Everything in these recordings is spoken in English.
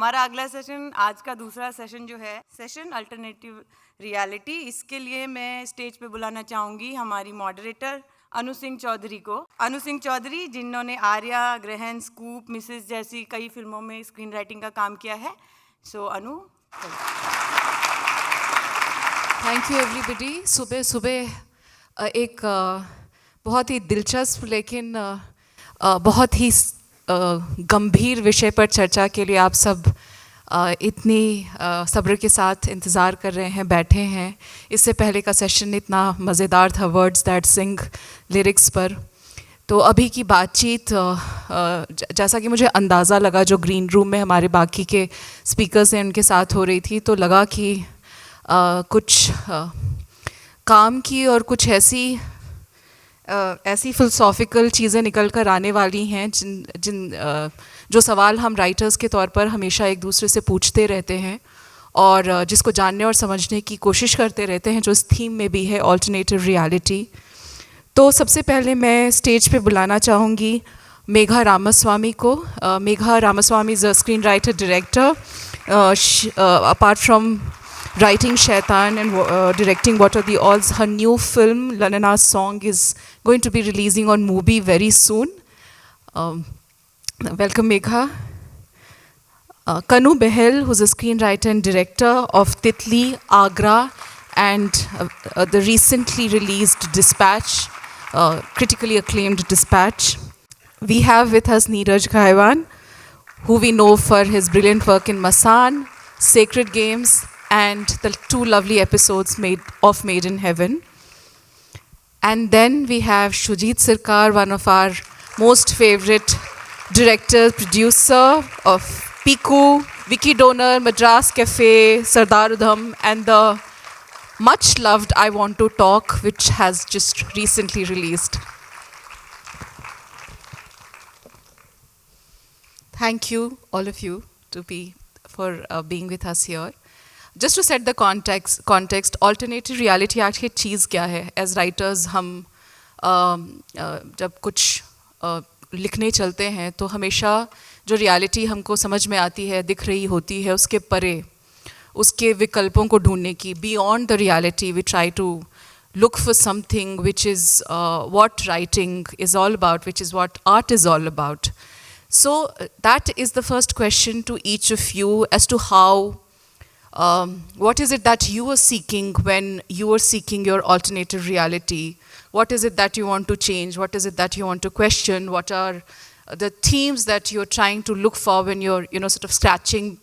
हमारा अगला सेशन, आज का दूसरा सेशन जो है सेशन अल्टरनेटिव रियलिटी, इसके लिए मैं स्टेज पे बुलाना चाहूँगी हमारी मॉडरेटर अनु सिंह चौधरी को। अनु सिंह चौधरी जिन्होंने आर्या, ग्रहण, स्कूप, मिसेस जैसी कई फिल्मों में स्क्रीन राइटिंग का काम किया है। So Anu. Thank you everybody. सुबह सुबह एक बहुत ही दिलचस्प लेकिन बहुत ही गंभीर विषय पर चर्चा के लिए आप सब इतनी सब्र के साथ इंतज़ार कर रहे हैं, बैठे हैं। इससे पहले का सेशन इतना मज़ेदार था, वर्ड्स दैट सिंग लिरिक्स पर। तो अभी की बातचीत जैसा कि मुझे अंदाज़ा लगा जो ग्रीन रूम में हमारे बाकी के स्पीकर्स हैं उनके साथ हो रही थी, तो लगा कि कुछ काम की और कुछ ऐसी फ़िलसॉफ़िकल चीज़ें निकल कर आने वाली हैं जो सवाल हम राइटर्स के तौर पर हमेशा एक दूसरे से पूछते रहते हैं और जिसको जानने और समझने की कोशिश करते रहते हैं, जो इस थीम में भी है, अल्टरनेटिव रियलिटी। तो सबसे पहले मैं स्टेज पे बुलाना चाहूँगी मेघा रामास्वामी को। Megha Ramaswamy is a screen writer director. Apart from writing Shaitan and directing What Are the Odds, her new film Lanana's Song is going to be releasing on Mubi very soon. Welcome Megha. Kanu Behl, who's a screenwriter and director of Titli, Agra and the recently released Dispatch, critically acclaimed Dispatch. We have with us Neeraj Ghaywan, who we know for his brilliant work in Masan, Sacred Games, and the two lovely episodes of Made in Heaven. And then we have Shoojit Sircar, one of our most favorite director, producer of Piku, Vicky Donor, Madras Cafe, Sardar Udham, and the much loved I Want to Talk, which has just recently released. Thank you, all of you, for being with us here. Just to set the context, alternative reality आखिर चीज़ क्या है? As writers हम जब कुछ लिखने चलते हैं तो हमेशा जो reality हमको समझ में आती है, दिख रही होती है, उसके परे उसके विकल्पों को ढूंढने की, beyond the reality we try to look for something which is what writing is all about, which is what art is all about. So that is the first question to each of you as to how what is it that you were seeking when you were seeking your alternative reality? What is it that you want to change? What is it that you want to question? What are the themes that you're trying to look for when you're, sort of scratching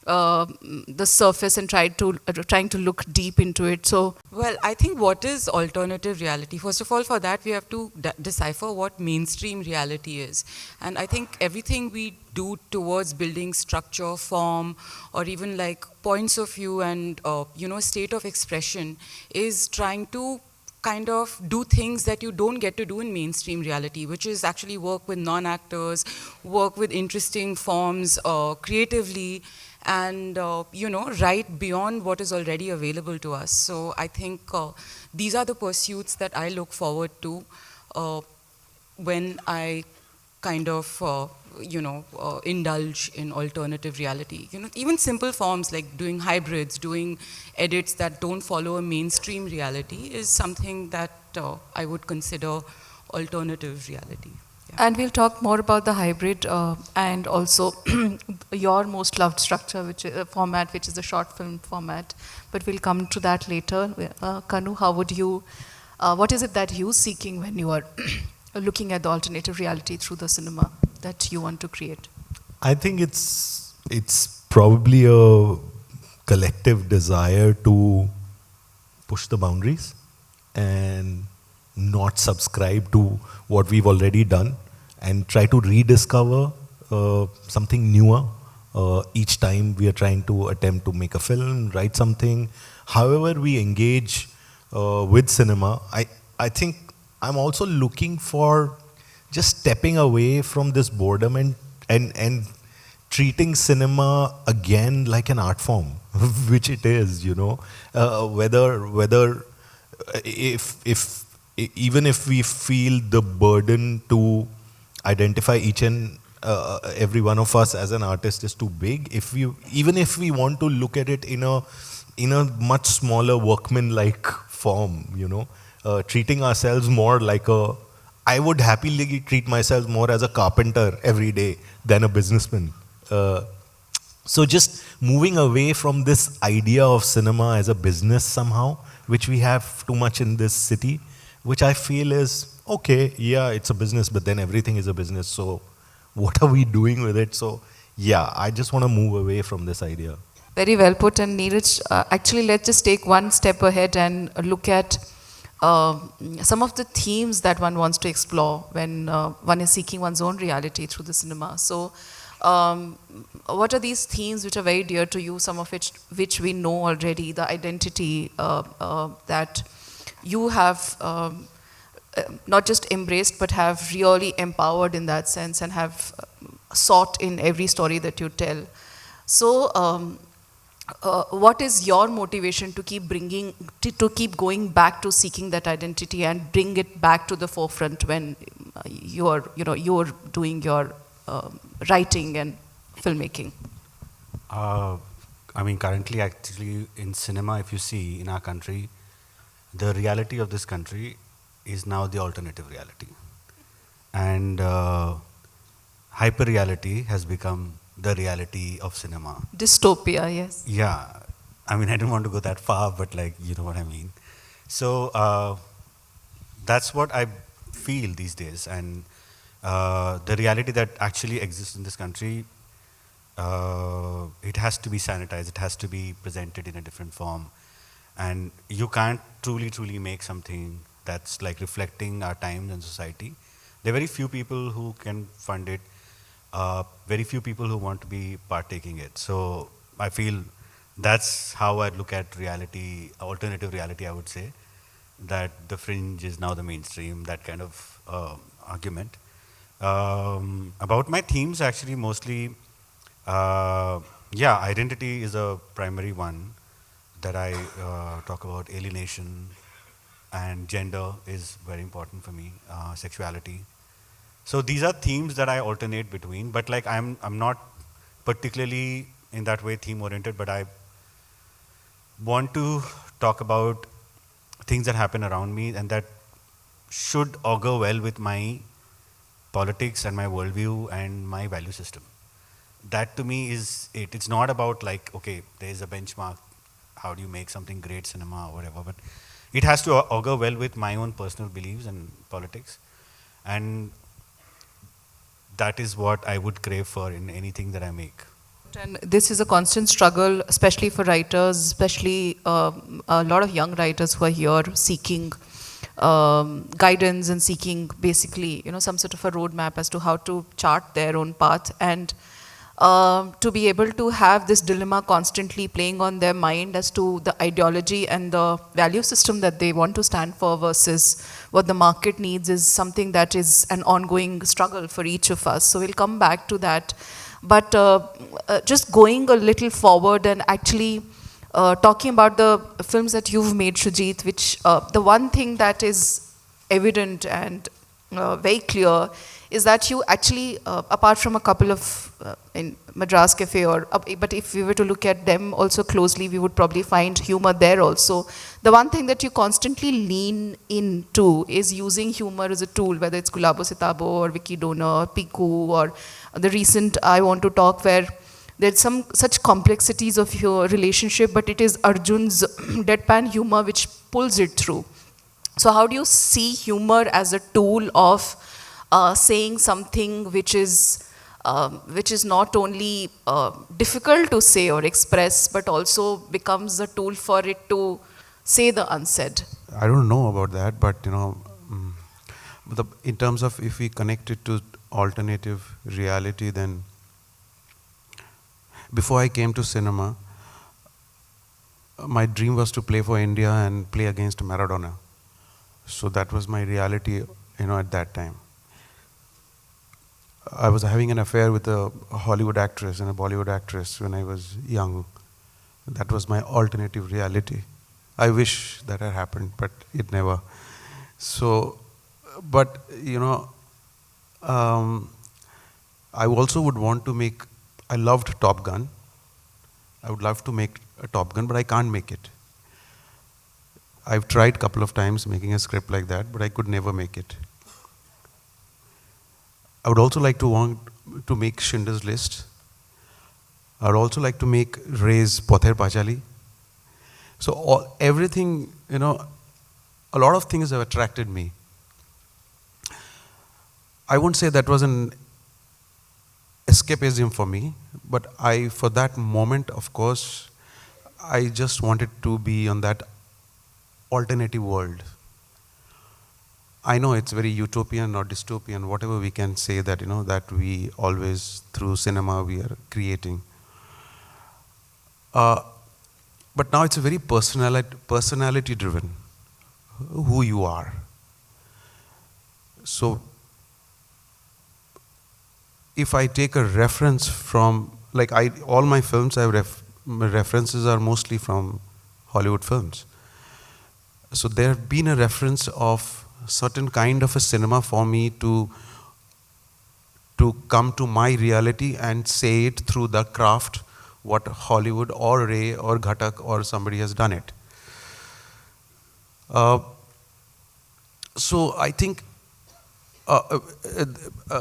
the surface and trying to look deep into it? So, well, I think what is alternative reality? First of all, for that we have to decipher what mainstream reality is. And I think everything we do towards building structure, form, or even like points of view and state of expression is trying to kind of do things that you don't get to do in mainstream reality, which is actually work with non-actors, work with interesting forms creatively, and write beyond what is already available to us. So I think these are the pursuits that I look forward to when I kind of indulge in alternative reality. Even simple forms like doing hybrids, doing edits that don't follow a mainstream reality is something that I would consider alternative reality. Yeah. And we'll talk more about the hybrid and also your most loved structure, format, which is the short film format. But we'll come to that later. Kanu, what is it that you're seeking when you are looking at the alternative reality through the cinema that you want to create? I think it's probably a collective desire to push the boundaries and not subscribe to what we've already done and try to rediscover something newer. Each time we are trying to attempt to make a film, write something. However we engage with cinema, I think I'm also looking for just stepping away from this boredom and treating cinema again like an art form, which it is, whether even if we feel the burden to identify each and every one of us as an artist is too big. Even if we want to look at it in a much smaller workman-like form, treating ourselves more like I would happily treat myself more as a carpenter every day than a businessman. So just moving away from this idea of cinema as a business somehow, which we have too much in this city, which I feel is, okay, yeah, it's a business, but then everything is a business. So what are we doing with it? So yeah, I just want to move away from this idea. Very well put. And Neeraj, actually, let's just take one step ahead and look at some of the themes that one wants to explore when one is seeking one's own reality through the cinema. So what are these themes which are very dear to you, some of which we know already, the identity that you have not just embraced but have really empowered in that sense and have sought in every story that you tell. So what is your motivation to keep keep going back to seeking that identity and bring it back to the forefront when you're doing your writing and filmmaking? I mean, currently, actually, in cinema, if you see in our country, the reality of this country is now the alternative reality, and hyper reality has become the reality of cinema. Dystopia, yes. Yeah, I mean, I don't want to go that far, but like, you know what I mean. So that's what I feel these days, and the reality that actually exists in this country, it has to be sanitized, it has to be presented in a different form, and you can't truly make something that's like reflecting our times and society. There are very few people who can fund it, very few people who want to be partaking it. So I feel that's how I look at reality, alternative reality, I would say, that the fringe is now the mainstream, that kind of argument. About my themes, actually, mostly, yeah, identity is a primary one that I talk about. Alienation and gender is very important for me, sexuality. So these are themes that I alternate between, but like I'm not particularly in that way theme oriented, but I want to talk about things that happen around me and that should augur well with my politics and my worldview and my value system. That to me is it. It's not about like, okay, there's a benchmark, how do you make something great cinema or whatever, but it has to augur well with my own personal beliefs and politics. And that is what I would crave for in anything that I make. And this is a constant struggle, especially for writers, especially a lot of young writers who are here seeking guidance and seeking basically, some sort of a roadmap as to how to chart their own path, and to be able to have this dilemma constantly playing on their mind as to the ideology and the value system that they want to stand for versus what the market needs is something that is an ongoing struggle for each of us. So we'll come back to that. But just going a little forward and actually talking about the films that you've made, Shoojit, which the one thing that is evident and very clear is that you actually, apart from a couple of in Madras Cafe, but if we were to look at them also closely, we would probably find humor there also. The one thing that you constantly lean into is using humor as a tool, whether it's Gulabo Sitabo or Vicky Donor, Piku, or the recent I Want to Talk, where there's some such complexities of your relationship, but it is Arjun's deadpan humor which pulls it through. So how do you see humor as a tool of saying something which is not only difficult to say or express, but also becomes a tool for it to say the unsaid? I don't know about that, but in terms of if we connect it to alternative reality, then before I came to cinema, my dream was to play for India and play against Maradona. So that was my reality, at that time. I was having an affair with a Hollywood actress and a Bollywood actress when I was young. That was my alternative reality. I wish that had happened, but it never. So, but I also would want to make, I loved Top Gun. I would love to make a Top Gun, but I can't make it. I've tried a couple of times making a script like that, but I could never make it. I would also like to want to make Schindler's List. I would also like to make Ray's Pother Pachali. So everything, you know, a lot of things have attracted me. I won't say that was an escapism for me, but for that moment, of course, I just wanted to be on that alternative world. I know it's very utopian or dystopian, whatever we can say that, you know, that we always, through cinema, we are creating. But now it's a very personality driven, who you are. So, if I take a reference from, like all my films, my references are mostly from Hollywood films. So there have been a reference of certain kind of a cinema for me to come to my reality and say it through the craft, what Hollywood or Ray or Ghatak or somebody has done it. So I think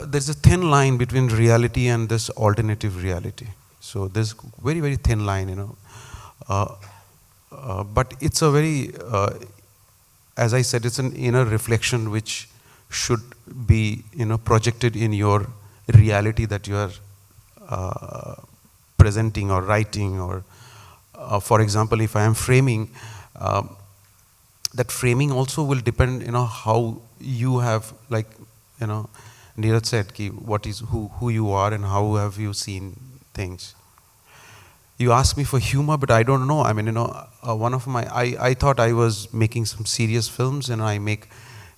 there's a thin line between reality and this alternative reality. So there's very, very thin line, you know. But it's a very, as I said, it's an inner reflection which should be, you know, projected in your reality that you are presenting or writing, or for example, if I am framing, that framing also will depend, you know, how you have, like, you know, Neeraj said, ki what is who you are and how have you seen things. You asked me for humor, but I don't know. I mean, you know, one of my, I thought I was making some serious films, and I make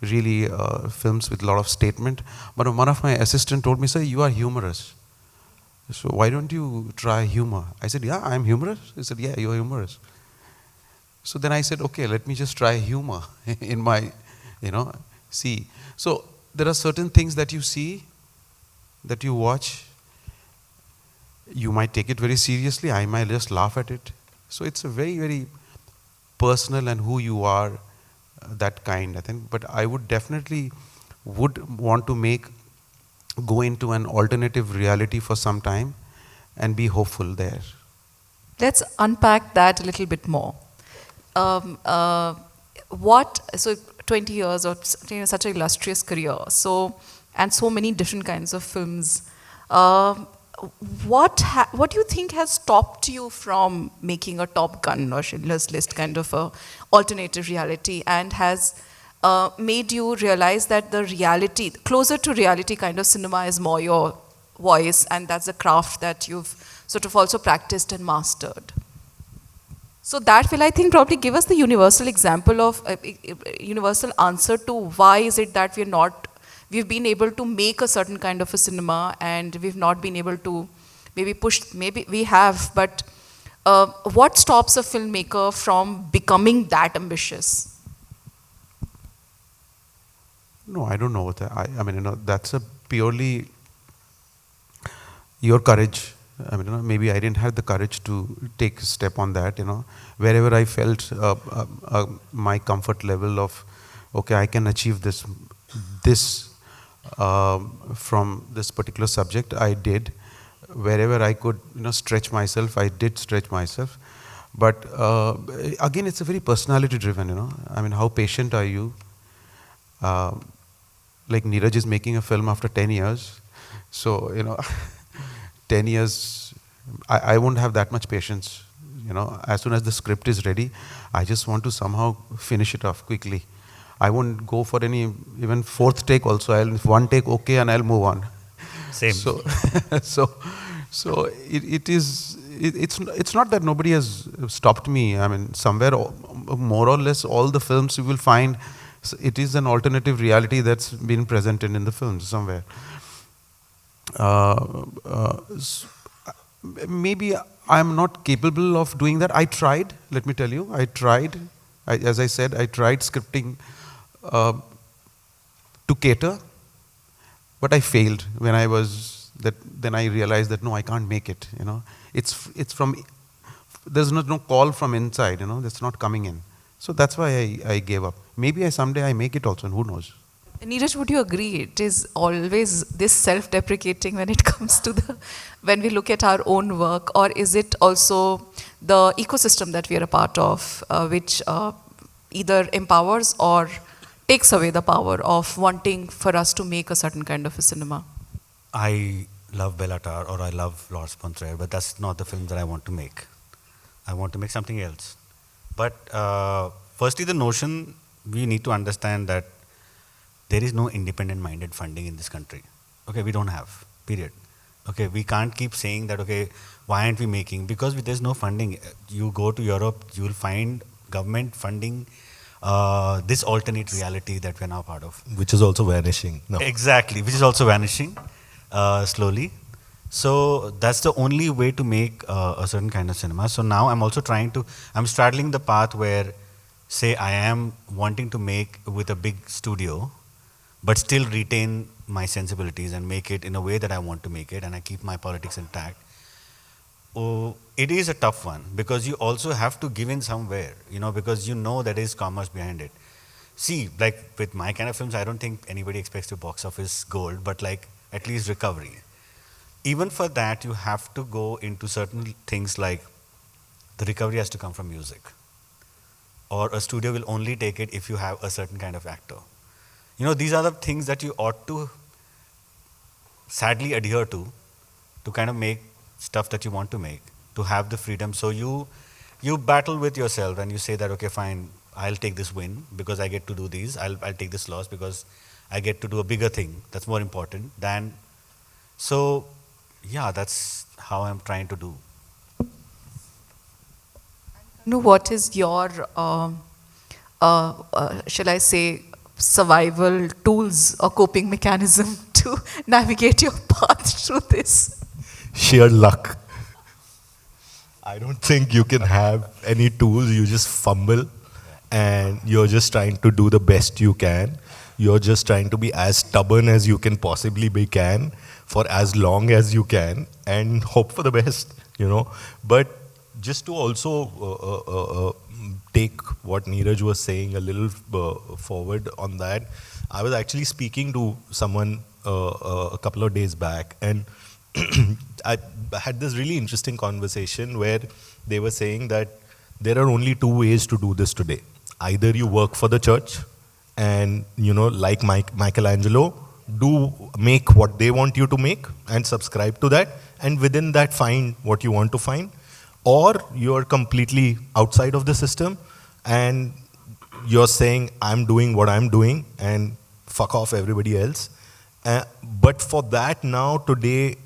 really films with a lot of statement. But one of my assistants told me, sir, you are humorous. So why don't you try humor? I said, yeah, I'm humorous. He said, yeah, you are humorous. So then I said, okay, let me just try humor in my, you know, see. So there are certain things that you see, that you watch. You might take it very seriously. I might just laugh at it. So it's a very, very personal and who you are, that kind, I think. But I would definitely want to go into an alternative reality for some time and be hopeful there. Let's unpack that a little bit more. So 20 years or, you know, such an illustrious career, so, and so many different kinds of films. What do you think has stopped you from making a Top Gun or Schindler's List kind of a alternative reality, and has made you realize that the reality, closer to reality kind of cinema is more your voice, and that's a craft that you've sort of also practiced and mastered? So that will, I think, probably give us the universal example of, universal answer to why is it that we've been able to make a certain kind of a cinema and we've not been able to maybe we have, but what stops a filmmaker from becoming that ambitious? No, I don't know. I mean, you know, that's a purely your courage. I mean, you know, maybe I didn't have the courage to take a step on that, you know. Wherever I felt my comfort level of, okay, I can achieve this from this particular subject, I did. Wherever I could, you know, stretch myself, I did stretch myself. But again, it's a very personality driven, you know. I mean, how patient are you? Like Neeraj is making a film after 10 years. So, you know, 10 years, I won't have that much patience. You know, as soon as the script is ready, I just want to somehow finish it off quickly. I won't go for any even fourth take also. I'll one take okay and I'll move on. Same. So, it's not that nobody has stopped me. I mean, somewhere more or less all the films you will find, it is an alternative reality that's been presented in the films somewhere. Maybe I'm not capable of doing that. I tried, let me tell you, as I said, I tried scripting to cater, but I failed when I was that then I realized that no, I can't make it. It's from, there's no call from inside. That's not coming in. So that's why I gave up. Maybe someday I make it also, and who knows. Neeraj, would you agree it is always this self-deprecating when it comes to when we look at our own work, or is it also the ecosystem that we are a part of, which either empowers or takes away the power of wanting for us to make a certain kind of a cinema? I love Bellatar or I love Lord Sponsored, but that's not the film that I want to make. I want to make something else. But firstly, the notion, we need to understand that there is no independent-minded funding in this country. Okay, we don't have, period. Okay, we can't keep saying that, okay, why aren't we making? Because there's no funding. You go to Europe, you will find government funding this alternate reality that we're now part of. Which is also vanishing. No. Exactly, which is also vanishing slowly. So that's the only way to make a certain kind of cinema. So now I'm also I'm straddling the path where, say, I am wanting to make with a big studio, but still retain my sensibilities and make it in a way that I want to make it, and I keep my politics intact. Oh, it is a tough one because you also have to give in somewhere, because there is commerce behind it. See, like with my kind of films, I don't think anybody expects to box office gold, but like at least recovery. Even for that, you have to go into certain things like the recovery has to come from music, or a studio will only take it if you have a certain kind of actor. These are the things that you ought to sadly adhere to kind of make stuff that you want to make, to have the freedom. So you battle with yourself and you say that, okay, fine, I'll take this win because I get to do these. I'll take this loss because I get to do a bigger thing that's more important than. So, yeah, that's how I'm trying to do. Kanu, what is your, shall I say, survival tools or coping mechanism to navigate your path through this? Sheer luck. I don't think you can have any tools. You just fumble and you're just trying to do the best you can. You're just trying to be as stubborn as you can possibly be for as long as you can and hope for the best, But just to also take what Neeraj was saying a little forward on that, I was actually speaking to someone a couple of days back, and I had this really interesting conversation where they were saying that there are only two ways to do this today. Either you work for the church and, like Michelangelo, make what they want you to make and subscribe to that, and within that find what you want to find, or you're completely outside of the system and you're saying, I'm doing what I'm doing and fuck off everybody else. But for that now, today,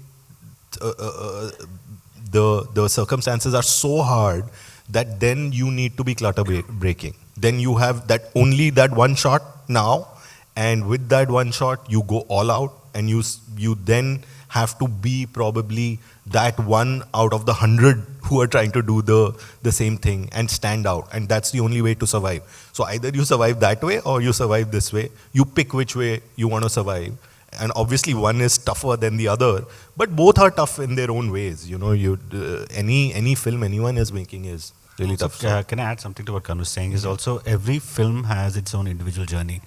the circumstances are so hard that then you need to be clutter breaking. Then you have only that one shot now, and with that one shot you go all out, and you then have to be probably that one out of the 100 who are trying to do the same thing and stand out, and that's the only way to survive. So either you survive that way or you survive this way. You pick which way you want to survive. And obviously one is tougher than the other, but both are tough in their own ways. Any film anyone is making is really tough. Can I add something to what Kanu is saying? Is also every film has its own individual journey.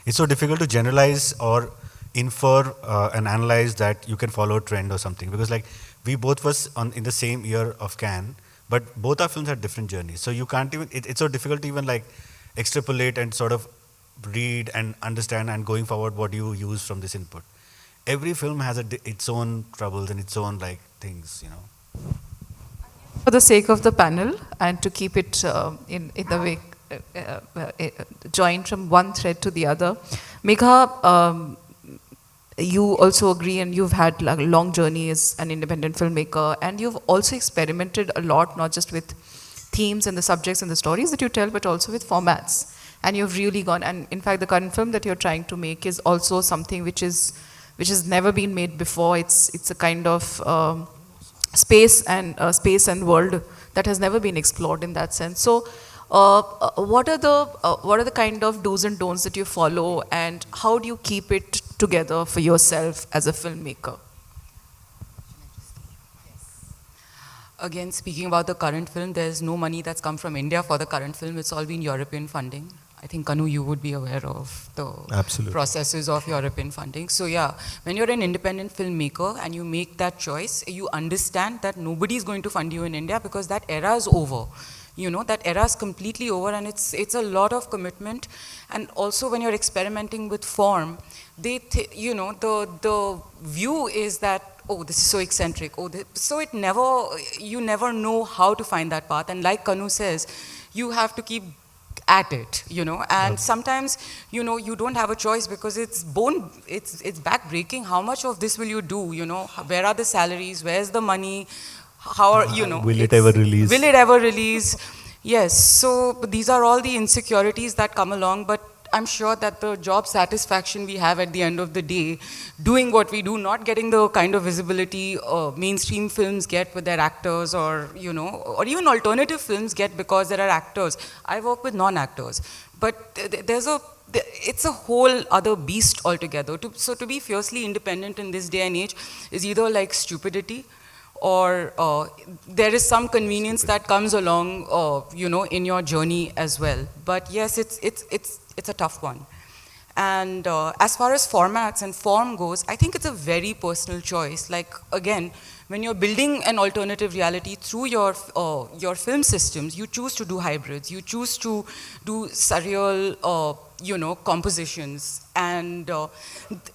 It's so difficult to generalize or infer and analyze that you can follow a trend or something, because like we both was in the same year of Cannes, but both our films had different journeys. So you can't even. It's so difficult to even like extrapolate and sort of read and understand and going forward what you use from this input. Every film has its own troubles and its own like things, For the sake of the panel and to keep it in the way joined from one thread to the other, Megha, you also agree, and you've had a long journey as an independent filmmaker, and you've also experimented a lot, not just with themes and the subjects and the stories that you tell, but also with formats. And you've really gone, and in fact the current film that you're trying to make is also something which has never been made before. It's a kind of space and world that has never been explored in that sense. So what are the kind of do's and don'ts that you follow, and how do you keep it together for yourself as a filmmaker? Again, speaking about the current film, there's no money that's come from India for the current film. It's all been European funding. I think, Kanu, you would be aware of the Absolutely. processes of European funding. So yeah, when you're an independent filmmaker and you make that choice, you understand that nobody's going to fund you in India because that era is over. You know, that era is completely over, and it's a lot of commitment. And also when you're experimenting with form, you know, the view is that, oh, this is so eccentric. So you never know how to find that path. And like Kanu says, you have to keep at it, you know. And sometimes, you know, you don't have a choice because it's backbreaking. How much of this will you do? You know, where are the salaries? Where's the money? How are, you know, will it ever release? Will it ever release? Yes, so these are all the insecurities that come along, but I'm sure that the job satisfaction we have at the end of the day, doing what we do, not getting the kind of visibility mainstream films get with their actors, or, you know, or even alternative films get because there are actors. I work with non-actors, but it's a whole other beast altogether. So to be fiercely independent in this day and age is either like stupidity, or there is some convenience that comes along, you know, in your journey as well. But yes, it's a tough one. And as far as formats and form goes, I think it's a very personal choice. Like, again, when you're building an alternative reality through your film systems, you choose to do hybrids, you choose to do surreal, you know, compositions. And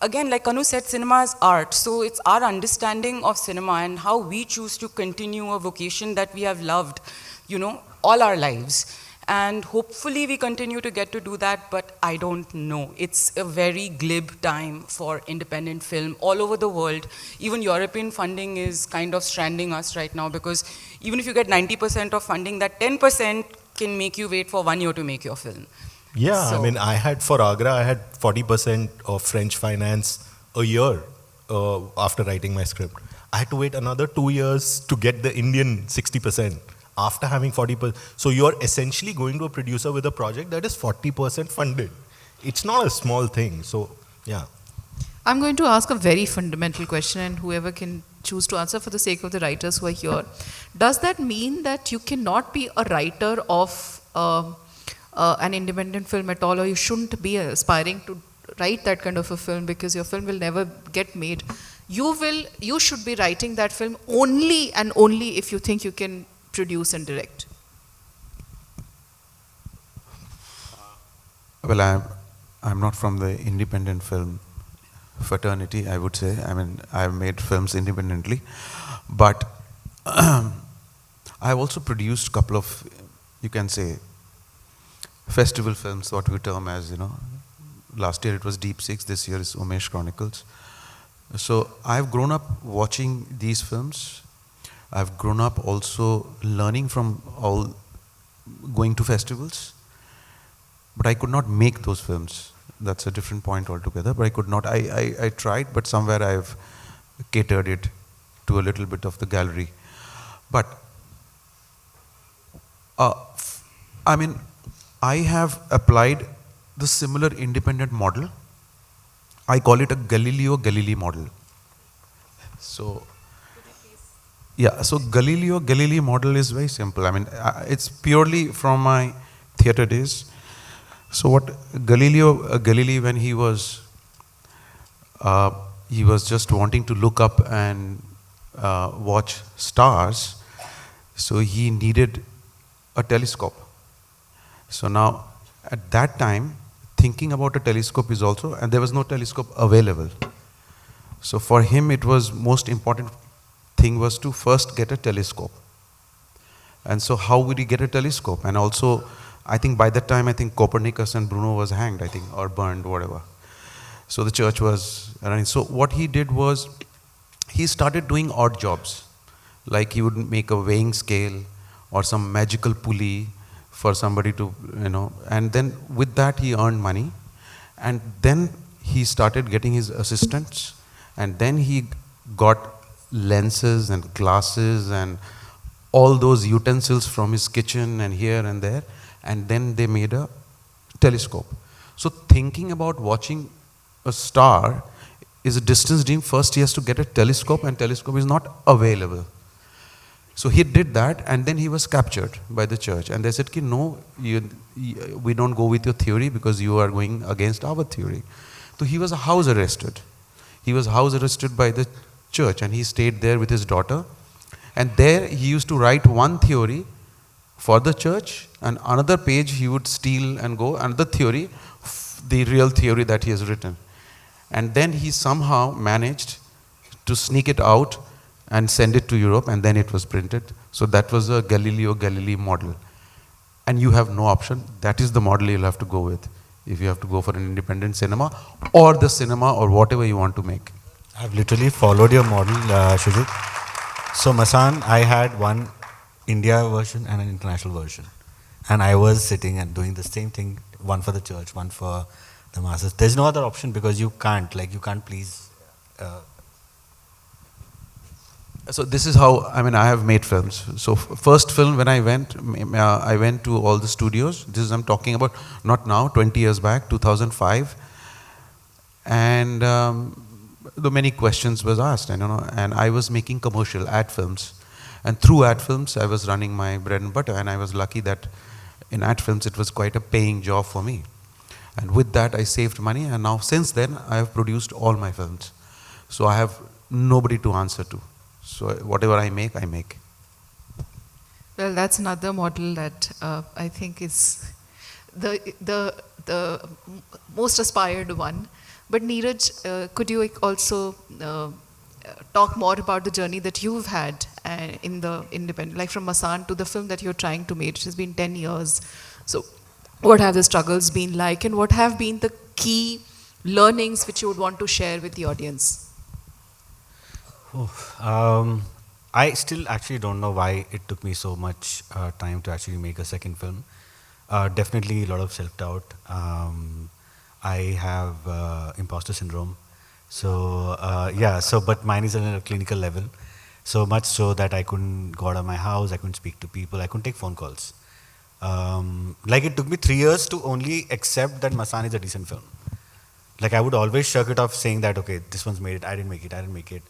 again, like Kanu said, cinema is art. So it's our understanding of cinema and how we choose to continue a vocation that we have loved, you know, all our lives. And hopefully we continue to get to do that, but I don't know. It's a very glib time for independent film all over the world. Even European funding is kind of stranding us right now, because even if you get 90% of funding, that 10% can make you wait for 1 year to make your film. Yeah, So, I mean, for Agra, I had 40% of French finance a year after writing my script. I had to wait another 2 years to get the Indian 60%. After having 40%. So you're essentially going to a producer with a project that is 40% funded. It's not a small thing. So, yeah. I'm going to ask a very fundamental question, and whoever can choose to answer for the sake of the writers who are here. Does that mean that you cannot be a writer of an independent film at all, or you shouldn't be aspiring to write that kind of a film because your film will never get made? You should be writing that film only and only if you think you can produce and direct. Well, I'm not from the independent film fraternity, I would say. I mean, I've made films independently, but I've also produced a couple of, you can say, festival films, what we term as, you know, last year it was Deep Six, this year is Umesh Chronicles. So I've grown up watching these films. I've grown up also learning from all, going to festivals, but I could not make those films. That's a different point altogether, but I could not, I tried, but somewhere I've catered it to a little bit of the gallery. But, I mean, I have applied the similar independent model. I call it a Galileo Galilei model. So, yeah, so Galileo Galilei model is very simple. I mean, it's purely from my theater days. So what Galileo Galilei, when he was just wanting to look up and watch stars, so he needed a telescope. So now, at that time, thinking about a telescope is also, and there was no telescope available. So for him, it was most important thing was to first get a telescope. And so how would he get a telescope? And also, I think by that time, I think Copernicus and Bruno was hanged, I think, or burned, whatever. So the church was running. So what he did was, he started doing odd jobs. Like he would make a weighing scale or some magical pulley for somebody to, you know, and then with that he earned money. And then he started getting his assistants, and then he got lenses and glasses and all those utensils from his kitchen and here and there, and then they made a telescope. So thinking about watching a star is a distance dream. First he has to get a telescope, and telescope is not available. So he did that, and then he was captured by the church, and they said, "Ki no, we don't go with your theory because you are going against our theory." So he was house arrested. He was house arrested by the church, and he stayed there with his daughter. And there he used to write one theory for the church, and another page he would steal and go another theory, the real theory that he has written. And then he somehow managed to sneak it out and send it to Europe, and then it was printed. So that was a Galileo Galilei model. And you have no option. That is the model you'll have to go with if you have to go for an independent cinema or the cinema or whatever you want to make. I've literally followed your model, Shoojit. So Masan, I had one India version and an international version. And I was sitting and doing the same thing, one for the church, one for the masses. There's no other option because you can't please. So this is how, I mean, I have made films. So first film when I went to all the studios. This is, I'm talking about, not now, 20 years back, 2005. And the many questions was asked, and I was making commercial ad films. And through ad films, I was running my bread and butter, and I was lucky that in ad films, it was quite a paying job for me. And with that, I saved money, and now since then, I have produced all my films. So I have nobody to answer to. So whatever I make, I make. Well, that's another model that I think is the most aspired one. But Neeraj, could you also talk more about the journey that you've had in the independent, like from Masan to the film that you're trying to make, which has been 10 years. So what have the struggles been like, and what have been the key learnings which you would want to share with the audience? I still actually don't know why it took me so much time to actually make a second film. Definitely a lot of self-doubt. I have imposter syndrome. So but mine is on a clinical level. So much so that I couldn't go out of my house, I couldn't speak to people, I couldn't take phone calls. Like it took me 3 years to only accept that Masan is a decent film. Like I would always shrug it off saying that, okay, this one's made it, I didn't make it.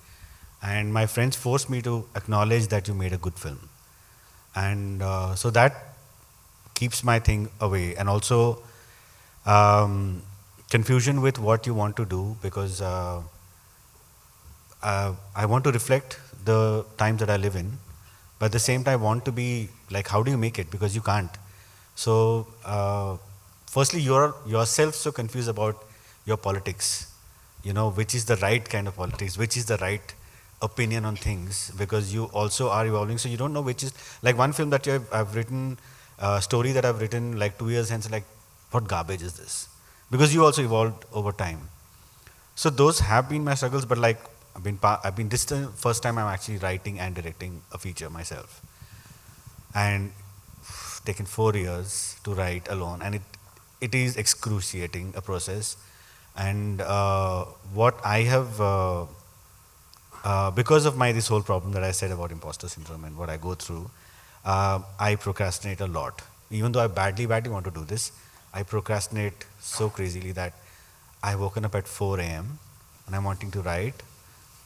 And my friends forced me to acknowledge that you made a good film. And so that keeps my thing away. And also confusion with what you want to do, because I want to reflect the times that I live in, but at the same time I want to be like, how do you make it? Because you can't. So firstly, you're yourself so confused about your politics, which is the right kind of politics, which is the right opinion on things, because you also are evolving, so you don't know which is, like one film that I've written, story that I've written like 2 years hence, like what garbage is this? Because you also evolved over time. So those have been my struggles, but like I've been this is the first time I'm actually writing and directing a feature myself, and taken 4 years to write alone, and it is excruciating a process. And what I have because of this whole problem that I said about imposter syndrome and what I go through, I procrastinate a lot. Even though I badly want to do this, I procrastinate so crazily that I've woken up at 4 a.m. and I'm wanting to write,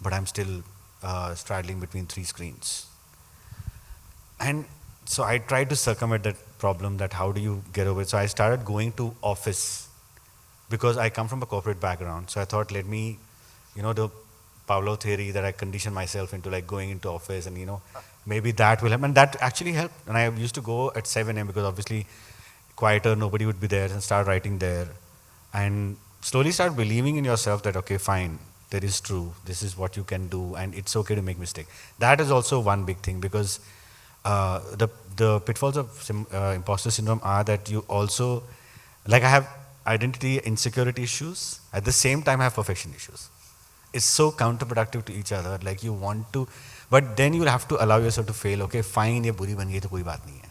but I'm still straddling between 3 screens. And so I tried to circumvent that problem, that how do you get over it. So I started going to office, because I come from a corporate background. So I thought, let me, the Pavlov theory that I condition myself into, like going into office, and maybe that will help. And that actually helped. And I used to go at 7 a.m. because obviously quieter, nobody would be there, and start writing there. And slowly start believing in yourself that, okay, fine, there is true, this is what you can do, and it's okay to make mistake. That is also one big thing, because the pitfalls of imposter syndrome are that you also, like I have identity insecurity issues, at the same time I have perfection issues. It's so counterproductive to each other. Like you want to, but then you'll have to allow yourself to fail. Okay, fine, ye buri ban gayi to koi baat nahi hai.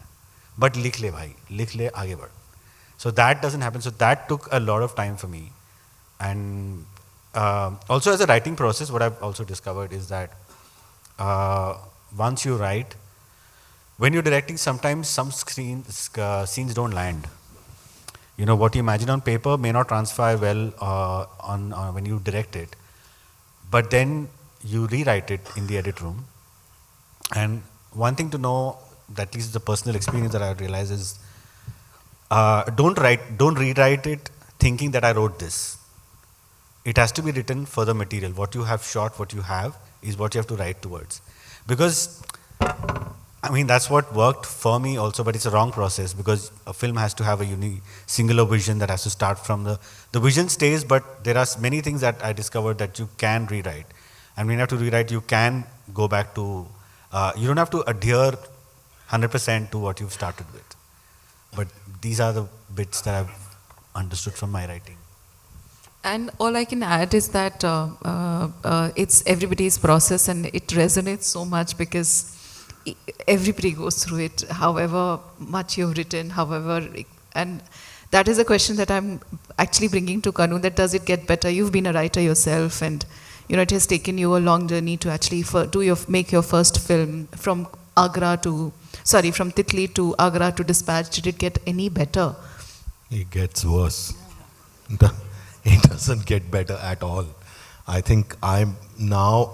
But likh le bhai, likh le, aage badh. So that doesn't happen. So that took a lot of time for me. And also as a writing process, what I've also discovered is that once you write, when you're directing, sometimes some scenes don't land. What you imagine on paper may not transfer well on when you direct it. But then you rewrite it in the edit room, and one thing to know, that at least the personal experience that I realized is, don't rewrite it thinking that I wrote this. It has to be written for the material. What you have shot, what you have, is what you have to write towards. Because, I mean, that's what worked for me also, but it's a wrong process, because a film has to have a unique, singular vision that has to start from the vision stays, but there are many things that I discovered that you can rewrite. And when you have to rewrite, you can go back to, you don't have to adhere 100% to what you've started with. But these are the bits that I've understood from my writing. And all I can add is that it's everybody's process, and it resonates so much because everybody goes through it, however much you've written, and that is a question that I'm actually bringing to Kanu, that does it get better? You've been a writer yourself, and it has taken you a long journey to actually make your first film from Titli to Agra to Dispatch. Did it get any better? It gets worse. It doesn't get better at all. I think I'm now,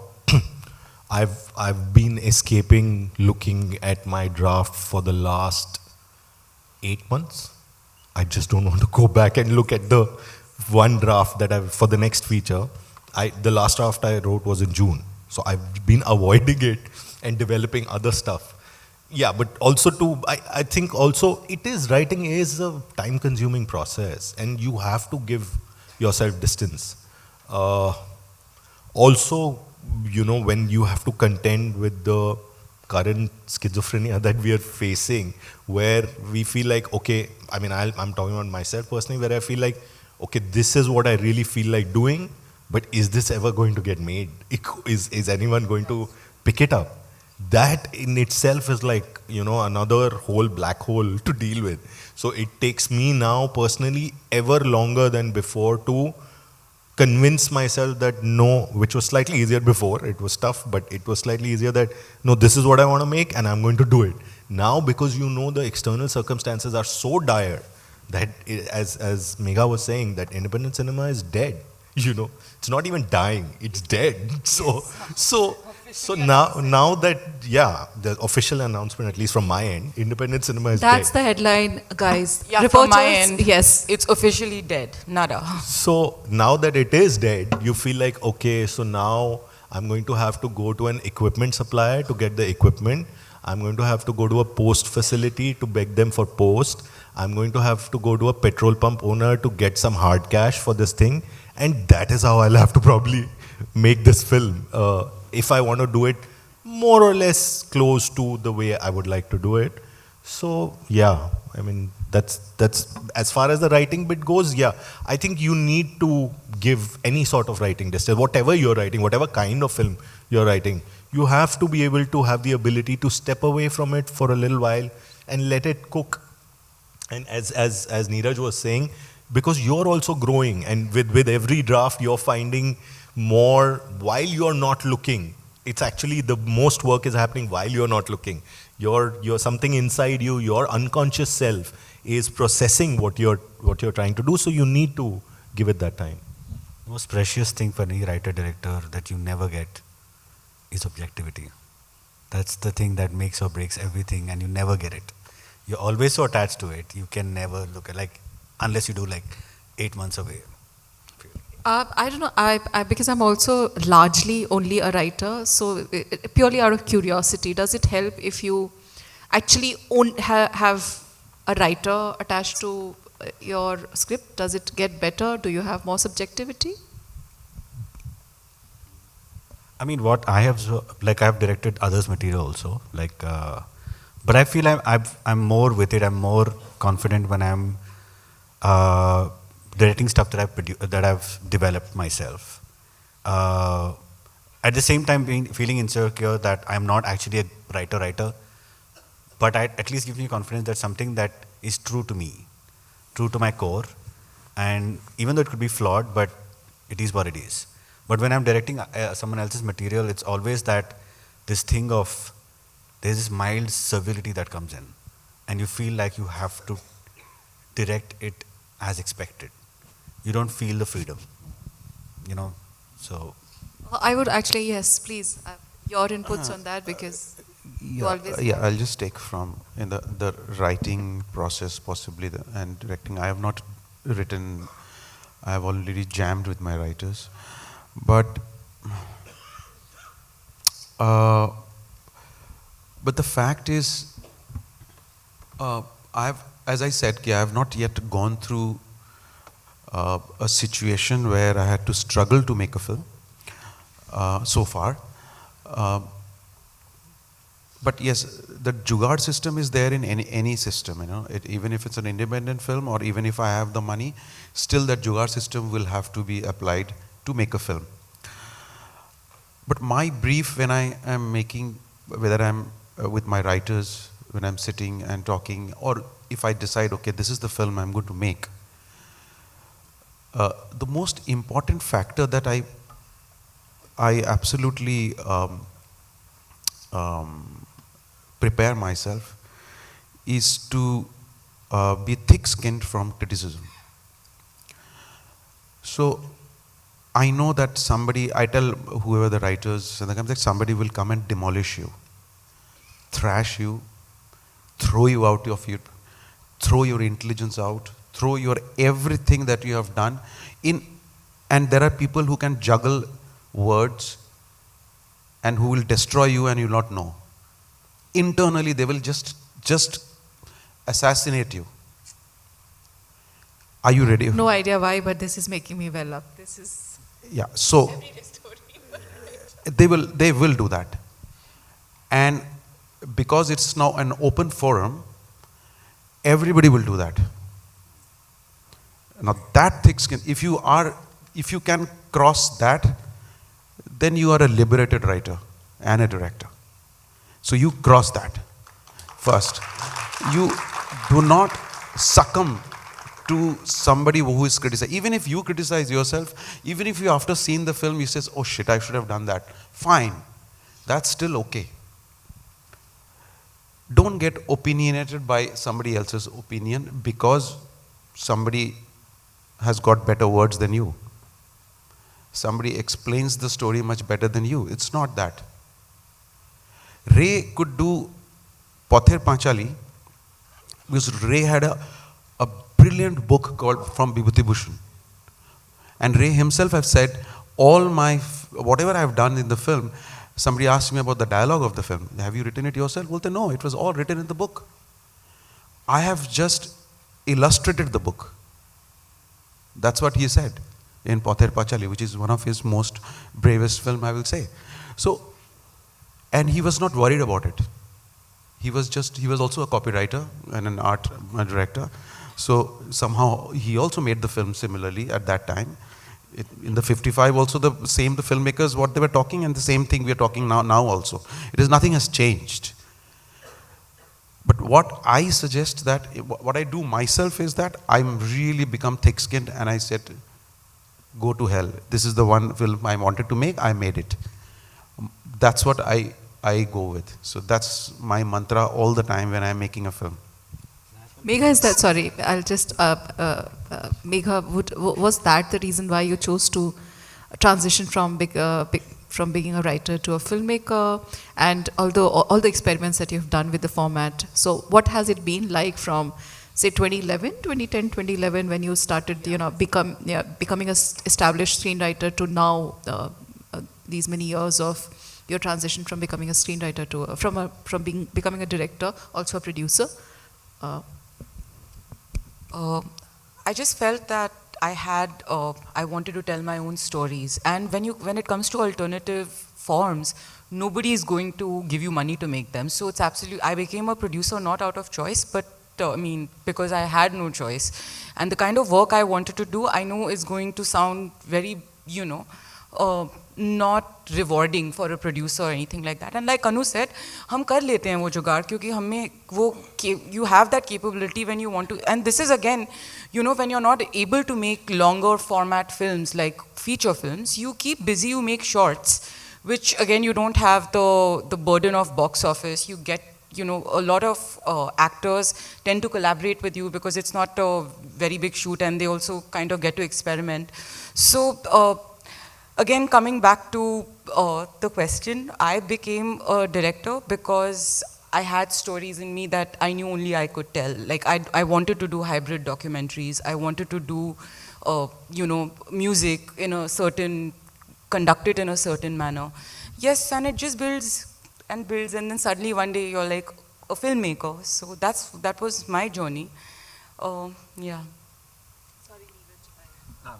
I've been escaping looking at my draft for the last 8 months. I just don't want to go back and look at the one draft that for the next feature. The last draft I wrote was in June. So I've been avoiding it and developing other stuff. Yeah, but also I think also writing is a time consuming process, and you have to give yourself distance. Also, when you have to contend with the current schizophrenia that we are facing, where we feel like, okay, I mean, I'm talking about myself personally, where I feel like, okay, this is what I really feel like doing, but is this ever going to get made? Is anyone going to pick it up? That in itself is like, another whole black hole to deal with. So it takes me now personally ever longer than before to convince myself that no, which was slightly easier before. It was tough, but it was slightly easier that no, this is what I want to make and I'm going to do it. Now, because the external circumstances are so dire that as Megha was saying, that independent cinema is dead. It's not even dying, it's dead. So now that, the official announcement, at least from my end, independent cinema is dead. That's the headline, guys. Yeah, Reporters, from my end, yes. it's officially dead. Nada. So now that it is dead, you feel like, okay, so now I'm going to have to go to an equipment supplier to get the equipment. I'm going to have to go to a post facility to beg them for post. I'm going to have to go to a petrol pump owner to get some hard cash for this thing. And that is how I'll have to probably make this film. If I want to do it more or less close to the way I would like to do it. So, yeah, I mean, that's as far as the writing bit goes, yeah. I think you need to give any sort of writing distance, whatever you're writing, whatever kind of film you're writing, you have to be able to have the ability to step away from it for a little while and let it cook. And as Neeraj was saying, because you're also growing, and with every draft you're finding more while you're not looking. It's actually the most work is happening while you're not looking. You're something inside you, your unconscious self is processing what you're trying to do, so you need to give it that time. The most precious thing for any writer-director that you never get is objectivity. That's the thing that makes or breaks everything, and you never get it. You're always so attached to it, you can never look at, unless you do 8 months away. I don't know, because I'm also largely only a writer, so purely out of curiosity, does it help if you actually have a writer attached to your script? Does it get better? Do you have more subjectivity? I mean, what I have, I've directed others' material also, but I feel I'm more with it, I'm more confident when I'm directing stuff that I've developed myself. At the same time, feeling insecure that I'm not actually a writer, but at least gives me confidence that something that is true to me, true to my core, and even though it could be flawed, but it is what it is. But when I'm directing someone else's material, it's always this thing of, there's this mild servility that comes in, and you feel like you have to direct it as expected. You don't feel the freedom, so. I would actually, yes, please, your inputs on that, because. Yeah, I'll just take from in the writing process possibly and directing. I have not written. I have already jammed with my writers, but the fact is, as I said, I have not yet gone through a situation where I had to struggle to make a film so far. But yes, the jugaad system is there in any system, you know. Even if it's an independent film or even if I have the money, still that jugaad system will have to be applied to make a film. But my brief when I am making, whether I'm with my writers, when I'm sitting and talking, or if I decide, okay, this is the film I'm going to make, the most important factor that I absolutely prepare myself is to be thick-skinned from criticism. So I know that I tell whoever the writers, that somebody will come and demolish you, thrash you, throw you out of your, throw your intelligence out, throw your everything that you have done in, and there are people who can juggle words and who will destroy you and you will not know. Internally, they will just assassinate you. Are you ready? No idea why, but this is making me well up. This is so they will do that, and because it's now an open forum, everybody will do that. Now that thick skin, if you can cross that, then you are a liberated writer and a director. So you cross that first. You do not succumb to somebody who is criticized. Even if you criticize yourself, even if you after seeing the film you says, oh shit, I should have done that. Fine, that's still okay. Don't get opinionated by somebody else's opinion because somebody has got better words than you. Somebody explains the story much better than you. It's not that. Ray could do Pather Panchali because Ray had a brilliant book called From Vibhuti Bhushan. And Ray himself have said, whatever I have done in the film, somebody asked me about the dialogue of the film. Have you written it yourself? Well, no, it was all written in the book. I have just illustrated the book. That's what he said in Pather Panchali, which is one of his most bravest film, I will say. So, and he was not worried about it. He was also a copywriter and an art director. So somehow he also made the film similarly at that time. In the 55 also the filmmakers, what they were talking and the same thing we are talking now also. Nothing has changed. But what I suggest that, what I do myself is that I'm really become thick-skinned and I said, go to hell. This is the one film I wanted to make, I made it. That's what I go with. So that's my mantra all the time when I'm making a film. Megha, is that, sorry, I'll just, Megha, was that the reason why you chose to transition from being a writer to a filmmaker, and although all the experiments that you've done with the format, so what has it been like from, say, 2010, 2011, when you started, becoming an established screenwriter to now, these many years of your transition from becoming a screenwriter to, becoming a director, also a producer? I just felt that I wanted to tell my own stories. And when it comes to alternative forms, nobody is going to give you money to make them. So it's absolutely, I became a producer not out of choice, but because I had no choice. And the kind of work I wanted to do, I know is going to sound very, not rewarding for a producer or anything like that. And like Kanu said, हम कर लेते हैं वो जुगाड़ क्योंकि हमें वो you have that capability when you want to. And this is again, when you're not able to make longer format films like feature films, you keep busy, you make shorts, which again you don't have the burden of box office. You get a lot of actors tend to collaborate with you because it's not a very big shoot and they also kind of get to experiment. So Again, coming back to the question, I became a director because I had stories in me that I knew only I could tell. Like I wanted to do hybrid documentaries. I wanted to do, music in a certain, conducted in a certain manner. Yes, and it just builds and builds, and then suddenly one day you're like a filmmaker. So that was my journey. Yeah.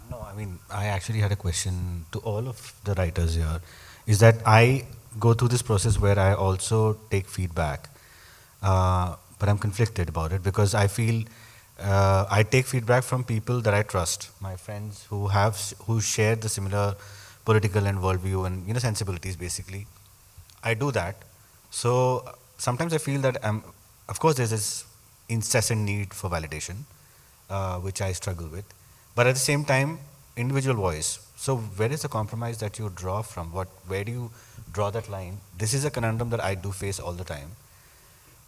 No, I mean, I actually had a question to all of the writers here. Is that I go through this process where I also take feedback, but I'm conflicted about it because I feel I take feedback from people that I trust, my friends who share the similar political and worldview and sensibilities. Basically, I do that. So sometimes I feel that of course, there's this incessant need for validation, which I struggle with. But at the same time, individual voice. So where is the compromise that you draw from? Where do you draw that line? This is a conundrum that I do face all the time.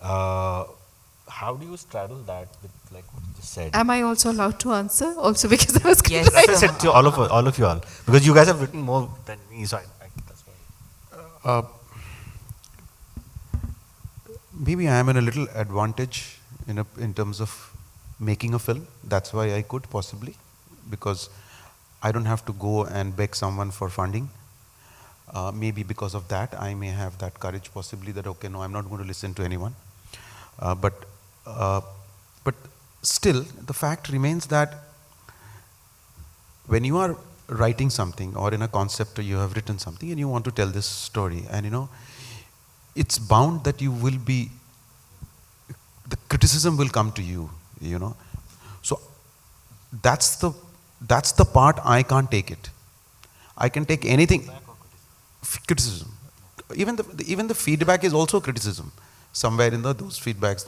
How do you straddle that with like what you just said? Am I also allowed to answer? Also because I was Yes. That's what I said to all of you all. Because you guys have written more than me, so that's why. Maybe I am in a little advantage in terms of making a film. That's why I could possibly, because I don't have to go and beg someone for funding. Maybe because of that, I may have that courage possibly that, okay, no, I'm not going to listen to anyone. But still, the fact remains that when you are writing something or in a concept or you have written something and you want to tell this story, and it's bound that you will be, the criticism will come to you, So that's the part I can't take it. I can take anything. Criticism. Even the feedback is also criticism. Somewhere in those feedbacks,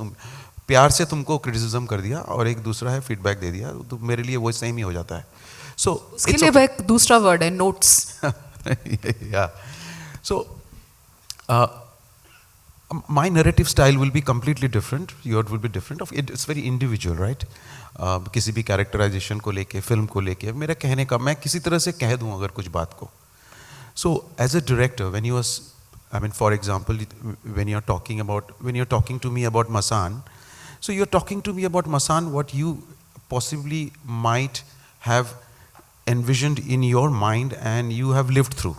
प्यार से तुमको criticism कर दिया और एक दूसरा है feedback दे दिया, तो मेरे लिए वो same ही हो जाता है. So उसके लिए वो एक दूसरा word है notes. Yeah. So my narrative style will be completely different. Yours will be different. It's very individual, right? किसी भी characterization को लेके, film को लेके, मेरा कहने का, मैं किसी तरह से कह दूँ अगर कुछ बात को. So as a director, for example, when you're talking to me about Masan, so you're talking to me about Masan, what you possibly might have envisioned in your mind and you have lived through.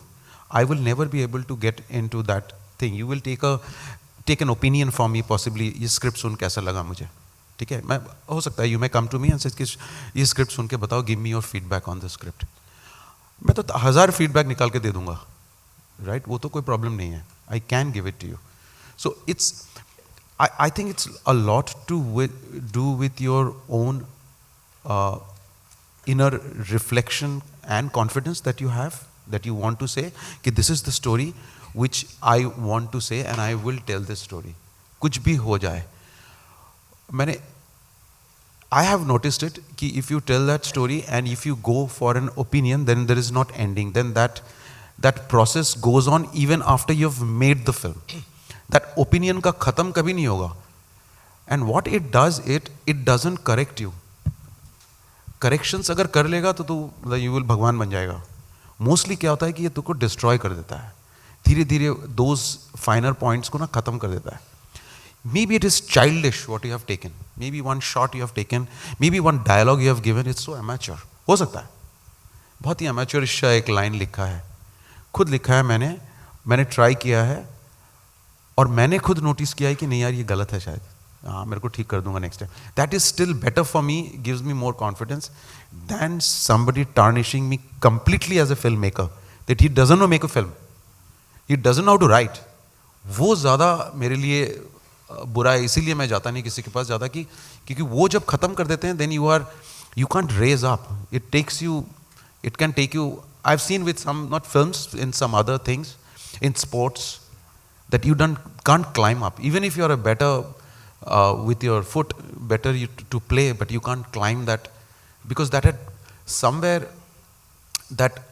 I will never be able to get into that thing. You will take an opinion from me, possibly, ये script सुन कैसा लगा मुझे, ठीक है? मैं हो सकता है you may come to me and say कि ये script सुन के बताओ, give me your feedback on the script. मैं तो 1000 feedback निकाल के दे दूंगा, right? वो तो कोई problem नहीं है. I can give it to you. So I think it's a lot to do with your own inner reflection and confidence that you have, that you want to say कि this is the story which I want to say and I will tell this story. कुछ भी हो जाए. I have noticed it कि if you tell that story and if you go for an opinion, then there is not ending. Then that process goes on even after you have made the film. That opinion का खत्म कभी नहीं होगा. And what it does, it doesn't correct you. Corrections अगर कर लेगा तो तू you will भगवान बन जाएगा. Mostly क्या होता है कि ये तुमको destroy कर देता है. धीरे धीरे those finer points को ना खत्म कर देता है. Maybe it is childish what you have taken. Maybe one shot you have taken. Maybe one dialogue you have given. It's so amateur. हो सकता है. बहुत ही amateurish एक line लिखा है. खुद लिखा है मैंने try किया है और मैंने खुद notice किया है कि नहीं यार ये गलत है शायद. हाँ मेरे को ठीक कर दूंगा next time. That is still better for me, gives me more confidence than somebody tarnishing me completely as a filmmaker. That he doesn't know make a film. He doesn't know how to write. वो ज़्यादा मेरे लिए बुरा है, इसीलिए मैं जाता नहीं किसी के पास ज़्यादा क्योंकि वो जब ख़त्म कर देते हैं then you can't raise up. It can take you. I've seen with some, not films, in some other things, in sports, that you can't climb up. Even if you're a better with your foot, better to play, but you can't climb that because that had somewhere that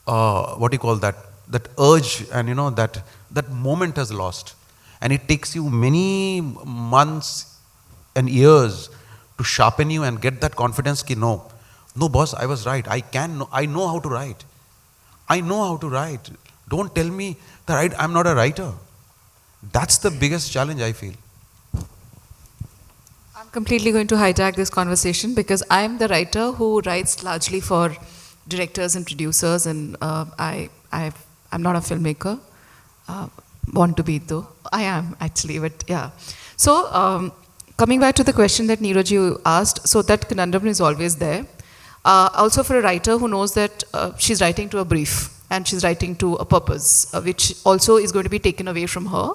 what do you call that urge and that moment has lost. And it takes you many months and years to sharpen you and get that confidence ki no boss, I was right. I know how to write. I know how to write. Don't tell me that I'm not a writer. That's the biggest challenge I feel. I'm completely going to hijack this conversation because I'm the writer who writes largely for directors and producers, and I'm not a filmmaker. Want to be though. I am actually, but yeah. So coming back to the question that Neeraj you asked, so that conundrum is always there. Also for a writer who knows that she's writing to a brief and she's writing to a purpose, which also is going to be taken away from her.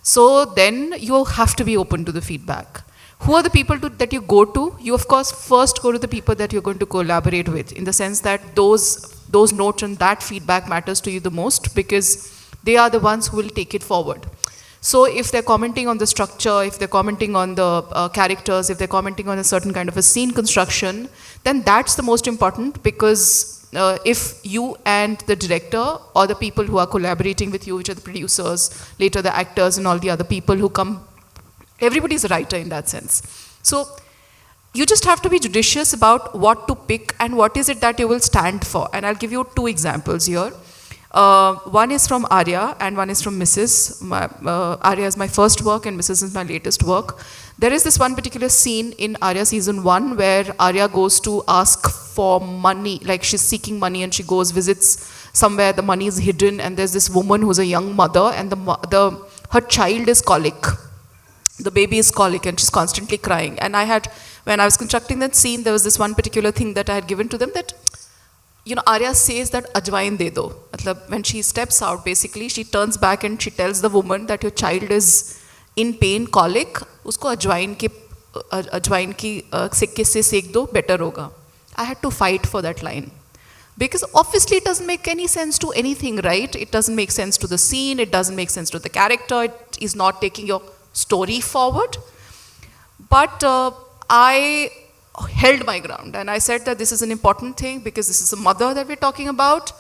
So then you have to be open to the feedback. Who are the people that you go to? You of course first go to the people that you're going to collaborate with, in the sense that those notes and that feedback matters to you the most, because they are the ones who will take it forward. So if they're commenting on the structure, if they're commenting on the characters, if they're commenting on a certain kind of a scene construction, then that's the most important, because if you and the director or the people who are collaborating with you, which are the producers, later the actors and all the other people who come, everybody's a writer in that sense. So you just have to be judicious about what to pick and what is it that you will stand for. And I'll give you 2 examples here. One is from Arya and one is from Mrs. Arya is my first work and Mrs. is my latest work. There is this one particular scene in Arya season 1 where Arya goes to ask for money, like she's seeking money, and she goes, visits somewhere, the money is hidden, and there's this woman who's a young mother, and her child is colic. The baby is colic and she's constantly crying. And when I was constructing that scene, there was this one particular thing that I had given to them, that Arya says that ajwain de do. When she steps out, basically, she turns back and she tells the woman that your child is in pain, colic, usko ajwain ki sikke se sek do, better hoga. I had to fight for that line. Because obviously it doesn't make any sense to anything, right? It doesn't make sense to the scene, it doesn't make sense to the character, it is not taking your story forward. But I held my ground and I said that this is an important thing, because this is a mother that we're talking about,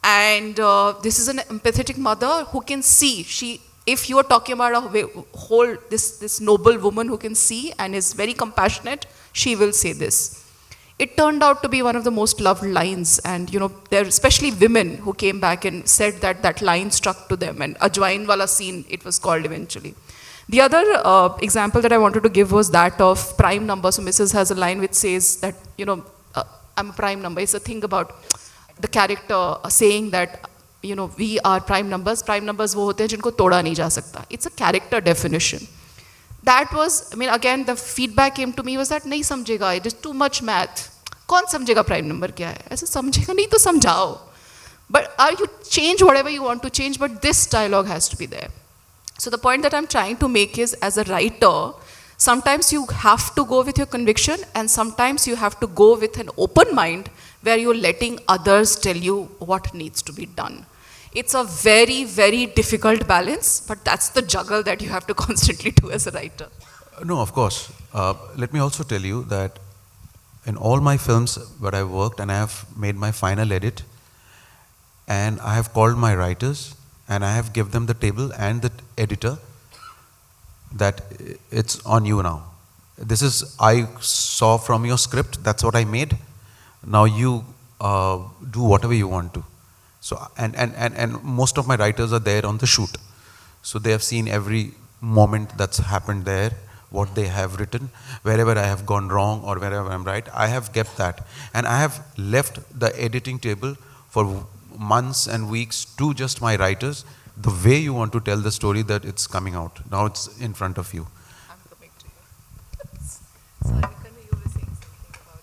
and this is an empathetic mother who can see. If you are talking about a whole, this noble woman who can see and is very compassionate, she will say this. It turned out to be one of the most loved lines, and there are especially women who came back and said that that line struck to them, and Ajwain wala scene it was called eventually. The other example that I wanted to give was that of prime number. So Mrs. has a line which says that, I'm a prime number. It's a thing about the character saying that, we are prime numbers. Prime numbers wo hote hain jinko toda nahi ja sakta. It's a character definition. That was, again, the feedback came to me was that nahi samjhega, it is too much math. Kaun samjhega prime number kya hai? Aisa samjhega nahi to samjhao. But you change whatever you want to change, but this dialogue has to be there. So the point that I'm trying to make is, as a writer, sometimes you have to go with your conviction, and sometimes you have to go with an open mind where you're letting others tell you what needs to be done. It's a very, very difficult balance, but that's the juggle that you have to constantly do as a writer. No, of course. Let me also tell you that in all my films where I worked, and I have made my final edit, and I have called my writers, and I have given them the table and the editor that it's on you now. This is, I saw from your script, that's what I made. Now you do whatever you want to. So, and most of my writers are there on the shoot. So they have seen every moment that's happened there, what they have written, wherever I have gone wrong or wherever I'm right, I have kept that. And I have left the editing table for months and weeks to just my writers, the way you want to tell the story, that it's coming out. Now it's in front of you. I'm coming to you. Sorry, Kanu, you were saying something about...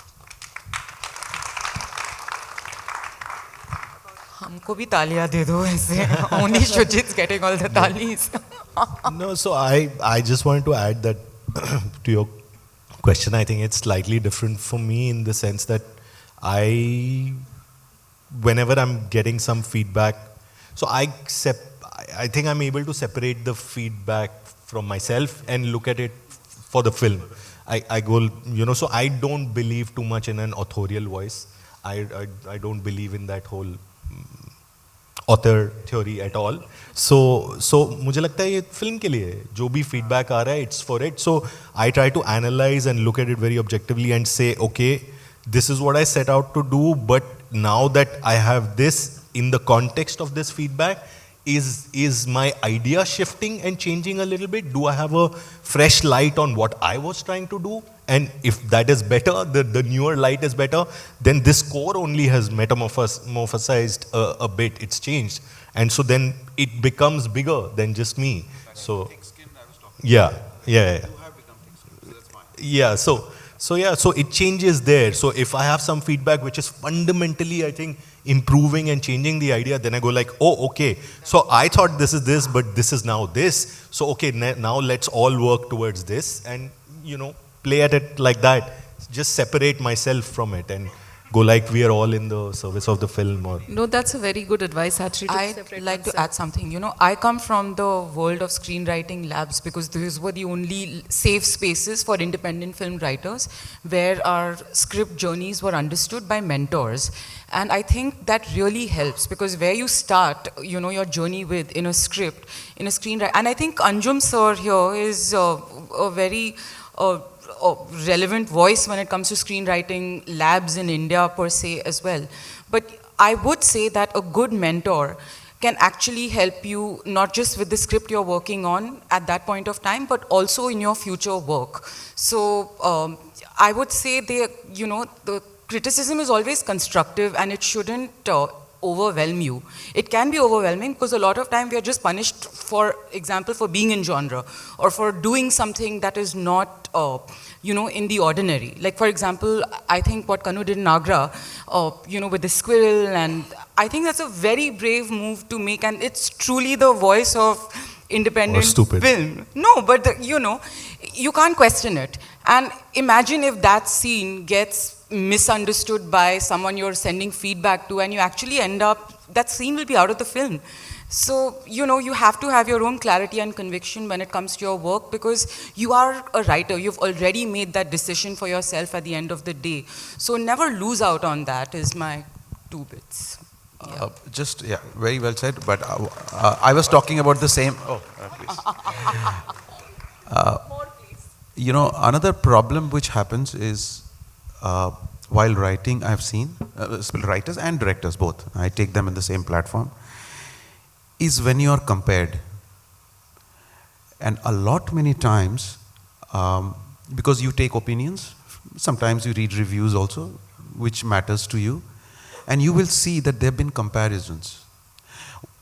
हमको भी तालियां दे दो ऐसे. Only Shoojit's getting all the talis. No, so I just wanted to add that to your question. I think it's slightly different for me in the sense that whenever I'm getting some feedback, so I think I'm able to separate the feedback from myself and look at it for the film. I go, so I don't believe too much in an authorial voice. I don't believe in that whole author theory at all. So मुझे लगता है ये film के लिए है. जो भी feedback आ रहा है, it's for it. So I try to analyze and look at it very objectively and say, okay, this is what I set out to do, but now that I have this, in the context of this feedback, is my idea shifting and changing a little bit? Do I have a fresh light on what I was trying to do? And if that is better, the newer light is better, then this core only has metamorphosized a bit. It's changed. And so then it becomes bigger than just me. So, yeah. Yeah, so it changes there. So if I have some feedback which is fundamentally, I think, improving and changing the idea, then I go like, oh, okay. So I thought this is this, but this is now this. So okay, now let's all work towards this and, play at it like that. Just separate myself from it and go like we are all in the service of the film. Or No, that's a very good advice actually. I'd like to add something. I come from the world of screenwriting labs because those were the only safe spaces for independent film writers where our script journeys were understood by mentors. And I think that really helps because where you start, your journey with in a script, in a screenwriter. And I think Anjum sir here is a very relevant voice when it comes to screenwriting labs in India per se as well. But I would say that a good mentor can actually help you not just with the script you're working on at that point of time, but also in your future work. So I would say the criticism is always constructive and it shouldn't overwhelm you. It can be overwhelming because a lot of time we are just punished, for example, for being in genre or for doing something that is not in the ordinary. Like for example, I think what Kanu did in Agra, with the squirrel, and I think that's a very brave move to make, and it's truly the voice of independent film. No, but you can't question it. And imagine if that scene gets misunderstood by someone you're sending feedback to, and you actually end up, that scene will be out of the film. So, you have to have your own clarity and conviction when it comes to your work because you are a writer. You've already made that decision for yourself at the end of the day. So never lose out on that is my 2 bits. Yeah. Very well said. But I was talking about the same. More, please. Another problem which happens is while writing, I've seen writers and directors both. I take them in the same platform. Is when you are compared. And a lot many times, because you take opinions, sometimes you read reviews also, which matters to you, and you will see that there have been comparisons.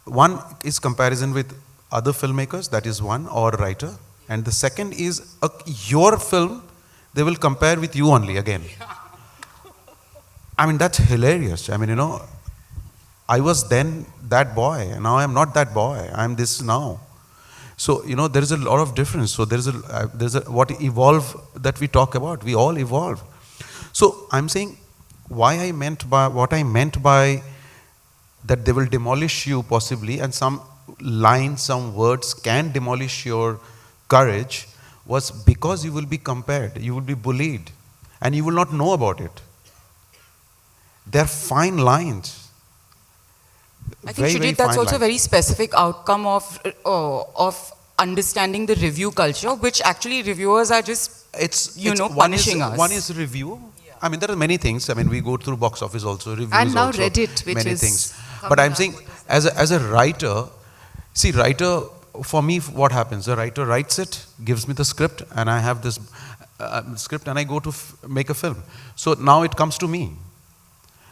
One is comparison with other filmmakers, that is one, or writer, and the second is your film, they will compare with you only again. I mean, that's hilarious. I mean, I was then that boy, and now I'm not that boy. I'm this now. So, there is a lot of difference. So there's a what evolve that we talk about. We all evolve. So I'm saying what I meant by that they will demolish you possibly, and some lines, some words can demolish your courage, was because you will be compared, you will be bullied, and you will not know about it. They're fine lines. I think, Shoojit, that's also a very specific outcome of understanding the review culture, which actually reviewers are just, punishing us. One is review. Yeah. I mean, there are many things. I mean, we go through box office also, reviews and now also, Reddit, which many is things. But I'm saying, as a writer, for me, what happens? The writer writes it, gives me the script, and I have this script, and I go to make a film. So now it comes to me.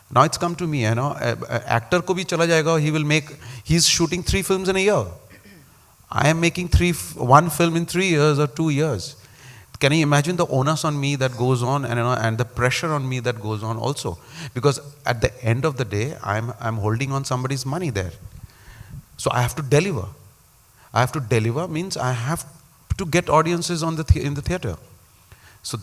Now it's come to me, actor ko bhi chala jayega, he's shooting 3 films in a year. I am making 1 film in 3 years or 2 years. Can you imagine the onus on me that goes on, and the pressure on me that goes on also? Because at the end of the day, I'm holding on somebody's money there. So I have to deliver. I have to deliver means I have to get audiences in the theater. So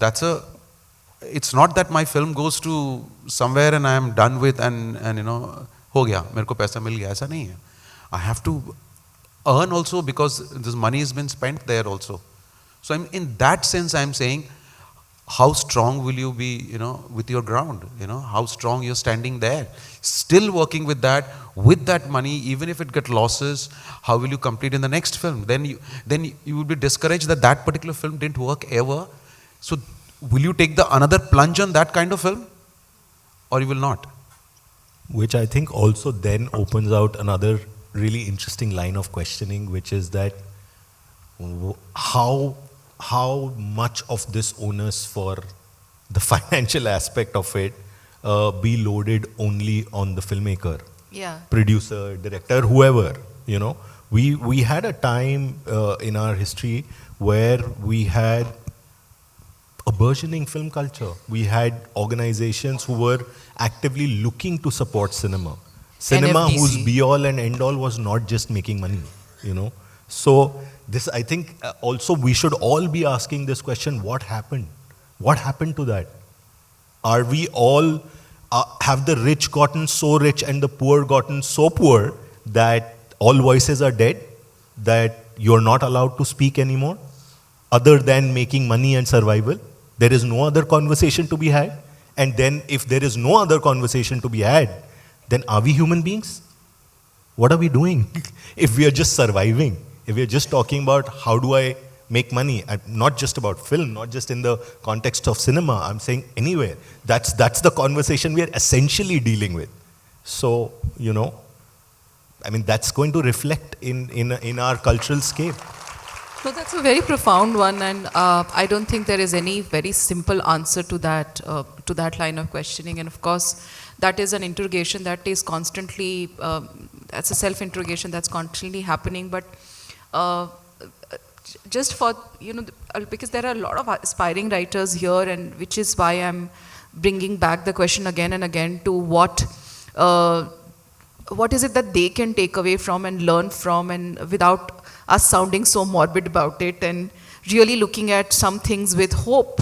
it's not that my film goes to somewhere and I am done with and ho gaya, mere ko paisa mil gaya, aisa nahi hai. I have to earn also because this money has been spent there also. So in that sense, I'm saying, how strong will you be, with your ground, how strong you're standing there, still working with that money, even if it gets losses, how will you complete in the next film? Then you will be discouraged that particular film didn't work ever. So will you take another plunge on that kind of film, or you will not? which I think also then opens out another really interesting line of questioning, which is that how much of this onus for the financial aspect of it be loaded only on the filmmaker, producer, director, whoever, you know. We had a time in our history where we had a burgeoning film culture. We had organizations who were actively looking to support cinema. Cinema NFDC. whose be-all and end-all was not just making money, you know. So this, I think, also we should all be asking this question, what happened? What happened to that? Are we all, have the rich gotten so rich and the poor gotten so poor that all voices are dead, that you're not allowed to speak anymore, other than making money and survival? There is no other conversation to be had. And then if there is no other conversation to be had, then are we human beings? What are we doing? If we are just surviving, if we are just talking about how do I make money, not just about film, not just in the context of cinema, I'm saying anywhere. That's the conversation we are essentially dealing with. So, you know, I mean, that's going to reflect in our cultural scape. So that's a very profound one, and I don't think there is any very simple answer to that line of questioning. And of course, that is an interrogation that is constantly, that's a self-interrogation that's constantly happening. But just for, you know, because there are a lot of aspiring writers here, and which is why I'm bringing back the question again and again to what is it that they can take away from and learn from, and without us sounding so morbid about it, and really looking at some things with hope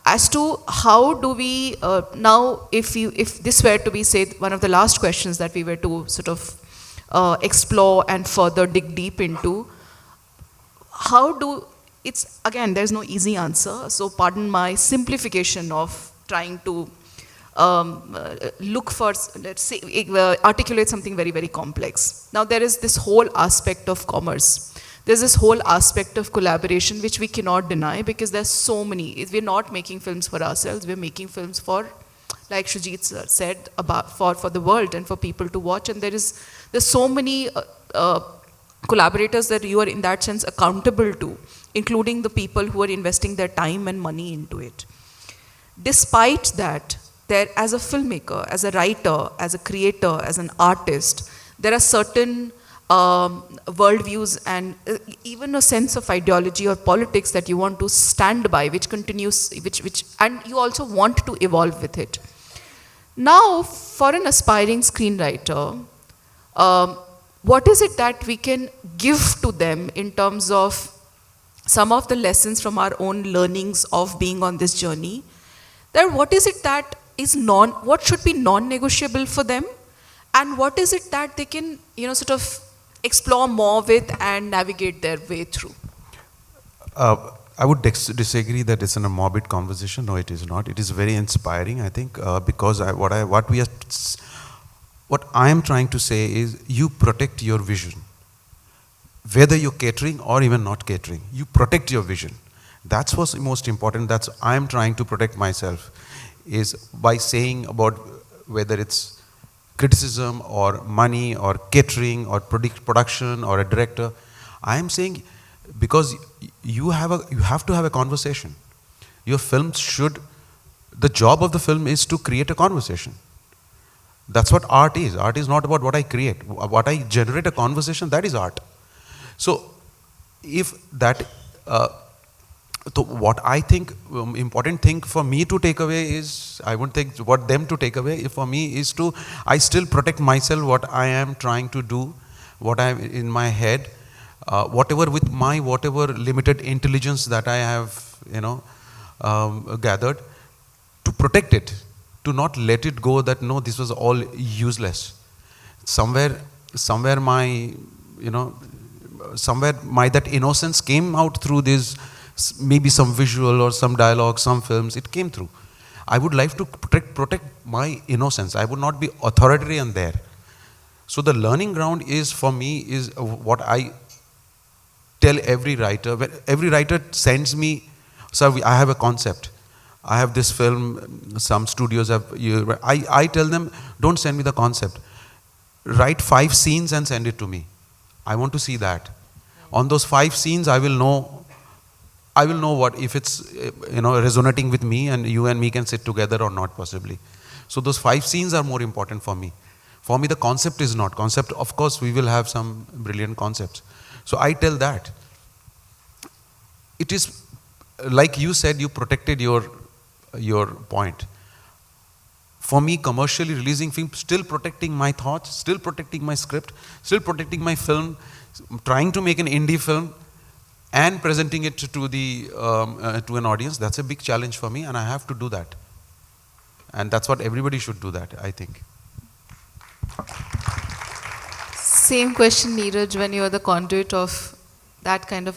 as to how do we now, if this were to be, say, one of the last questions that we were to sort of explore and further dig deep into, how do, it's again, there's no easy answer, so pardon my simplification of trying to look for, let's say, articulate something very, very complex. Now there is this whole aspect of commerce. There's this whole aspect of collaboration which we cannot deny, because there's so many. We're not making films for ourselves, we're making films for, like Shoojit said, about for the world and for people to watch. And there's so many collaborators that you are in that sense accountable to, including the people who are investing their time and money into it. Despite that, there, as a filmmaker, as a writer, as a creator, as an artist, there are certain worldviews and even a sense of ideology or politics that you want to stand by, which continues, and you also want to evolve with it. Now, for an aspiring screenwriter, what is it that we can give to them in terms of some of the lessons from our own learnings of being on this journey? That what is it that is what should be non-negotiable for them, and what is it that they can, you know, sort of explore more with and navigate their way through? I would disagree that it's a morbid conversation. No, it is not. It is very inspiring, I think, because what I am trying to say is, you protect your vision. Whether you're catering or even not catering, you protect your vision. That's what's most important. That's I am trying to protect myself, is by saying about whether it's criticism or money or catering or production or a director. I am saying, because you have to have a conversation. Your films should, the job of the film is to create a conversation. That's what art is. Art is not about what I create. What I generate a conversation, that is art. So if that, so what I think important thing for me to take away is, I wouldn't think what them to take away for me is to, I still protect myself, what I am trying to do, what I am in my head, whatever with my whatever limited intelligence that I have, you know, gathered, to protect it, to not let it go that no, this was all useless. Somewhere my, you know, somewhere my that innocence came out through this, maybe some visual or some dialogue, some films, it came through. I would like to protect my innocence. I would not be authoritarian there. So the learning ground is, for me, is what I tell every writer. When every writer sends me, sir, I have a concept. I have this film, some studios have, I tell them, don't send me the concept. Write 5 scenes and send it to me. I want to see that. On those 5 scenes, I will know what, if it's resonating with me and you and me can sit together or not possibly. So those 5 scenes are more important for me. For me, the concept is not. Concept, of course, we will have some brilliant concepts. So I tell that. It is, like you said, you protected your point. For me, commercially releasing film, still protecting my thoughts, still protecting my script, still protecting my film, trying to make an indie film and presenting it to an audience, that's a big challenge for me, and I have to do that. And that's what everybody should do that, I think. Same question, Neeraj, when you are the conduit of that kind of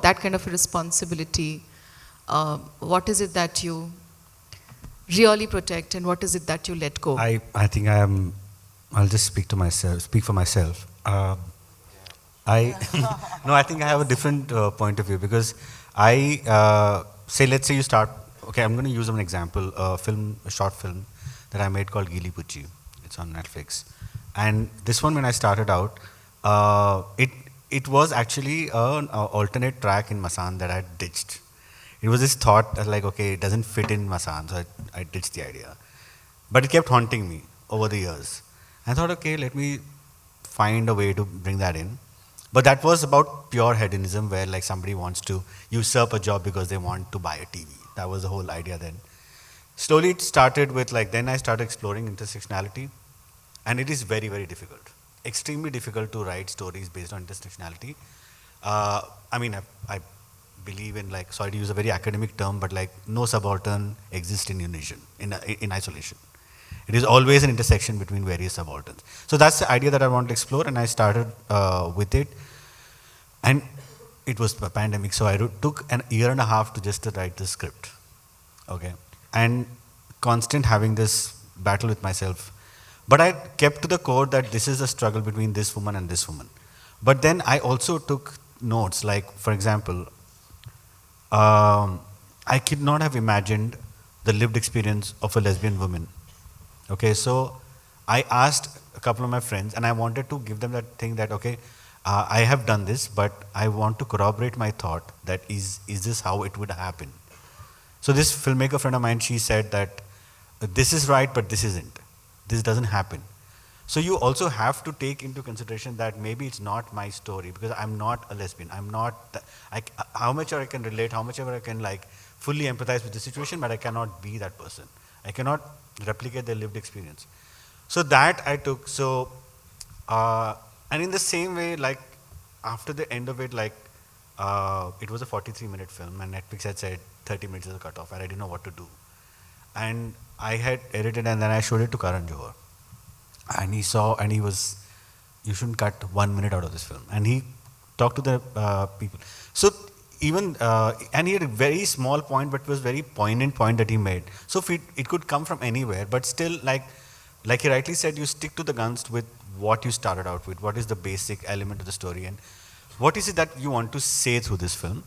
that kind of a responsibility, what is it that you really protect and what is it that you let go? I think I'll just speak for myself. No, I think I have a different point of view, because let's say you start, okay, I'm going to use an example, a short film that I made called Gili Pucci. It's on Netflix. And this one, when I started out, it was actually an alternate track in Masan that I ditched. It was this thought that, like, okay, it doesn't fit in Masan, so I ditched the idea. But it kept haunting me over the years. I thought, okay, let me find a way to bring that in. But that was about pure hedonism, where like somebody wants to usurp a job because they want to buy a TV. That was the whole idea then. Slowly it started with then I started exploring intersectionality, and it is very, very difficult. Extremely difficult to write stories based on intersectionality. I believe in, sorry to use a very academic term, but no subaltern exists in unison, in isolation. It is always an intersection between various subalterns. So that's the idea that I want to explore, and I started with it. And it was a pandemic, so I took an year and a half to write the script. Okay. And constant having this battle with myself. But I kept to the core that this is a struggle between this woman and this woman. But then I also took notes, for example, I could not have imagined the lived experience of a lesbian woman. Okay, so I asked a couple of my friends, and I wanted to give them that thing that, okay, I have done this, but I want to corroborate my thought that is this how it would happen? So this filmmaker friend of mine, she said that this is right, but this isn't. This doesn't happen. So you also have to take into consideration that maybe it's not my story, because I'm not a lesbian. I'm not, how much I can relate, how much ever I can fully empathize with the situation, but I cannot be that person. I cannot replicate their lived experience. So that I took, and in the same way, after the end of it, it was a 43-minute film, and Netflix had said 30 minutes is a cutoff, and I didn't know what to do. And I had edited, and then I showed it to Karan Johar. And he saw, and he was, you shouldn't cut 1 minute out of this film. And he talked to the people. So even, and he had a very small point, but it was very poignant point that he made. So it could come from anywhere, but still, like he rightly said, you stick to the guns with what you started out with. What is the basic element of the story, and what is it that you want to say through this film?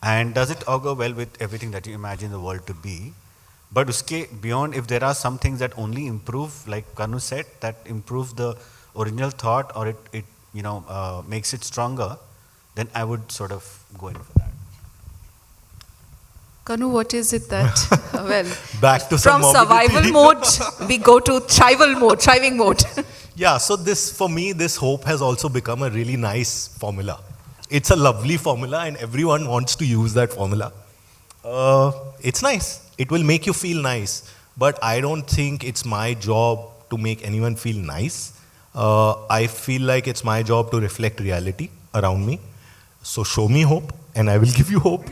And does it augur well with everything that you imagine the world to be? But uske beyond, if there are some things that only improve, like Kanu said, that improve the original thought, or it makes it stronger, then I would sort of go in for that. Kanu, what is it that, back to from survival mode, we go to thriving mode. Yeah, so for me, this hope has also become a really nice formula. It's a lovely formula, and everyone wants to use that formula. It's nice. It will make you feel nice, but I don't think it's my job to make anyone feel nice. I feel like it's my job to reflect reality around me. So show me hope, and I will give you hope.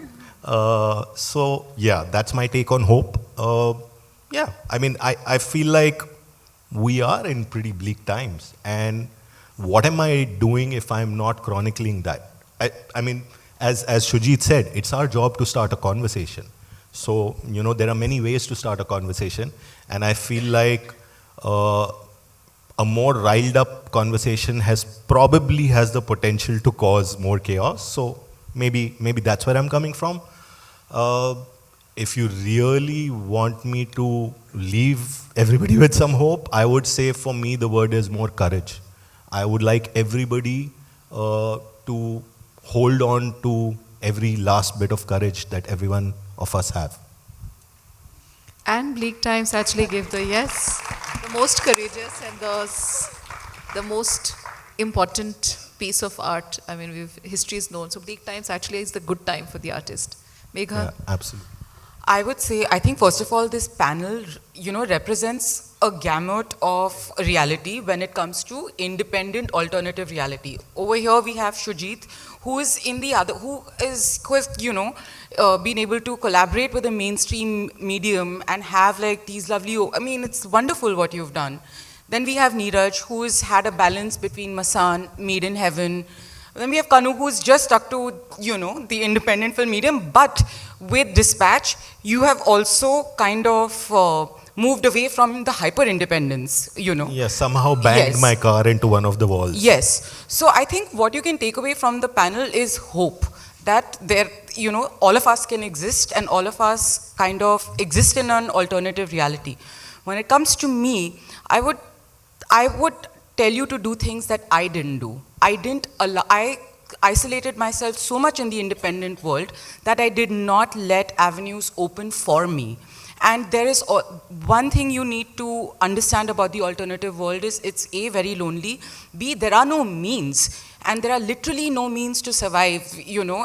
So yeah, that's my take on hope. Yeah, I mean, I feel like we are in pretty bleak times, and what am I doing if I'm not chronicling that? I mean, as Shoojit said, it's our job to start a conversation. So, there are many ways to start a conversation, and I feel like a more riled up conversation probably has the potential to cause more chaos. So maybe that's where I'm coming from. if you really want me to leave everybody with some hope, I would say for me the word is more courage. I would like everybody to hold on to every last bit of courage that every one of us have. And bleak times actually give the most courageous and the most important piece of art. I mean, history is known. So bleak times actually is the good time for the artist. Megha? Yeah, absolutely. I would say, I think first of all, this panel, represents a gamut of reality when it comes to independent alternative reality. Over here we have Shoojit, who is in the other, who has been able to collaborate with a mainstream medium and have like these lovely, I mean, it's wonderful what you've done. Then we have Neeraj, who has had a balance between Masan, Made in Heaven. Then we have Kanu, who's just stuck to, the independent film medium. But with Dispatch, you have also kind of moved away from the hyper-independence, Yeah, somehow banged my car into one of the walls. Yes. So I think what you can take away from the panel is hope. That there, all of us can exist and all of us kind of exist in an alternative reality. When it comes to me, I would tell you to do things that I didn't do. I isolated myself so much in the independent world that I did not let avenues open for me. And there is one thing you need to understand about the alternative world is it's A, very lonely, B, there are no means. And there are literally no means to survive,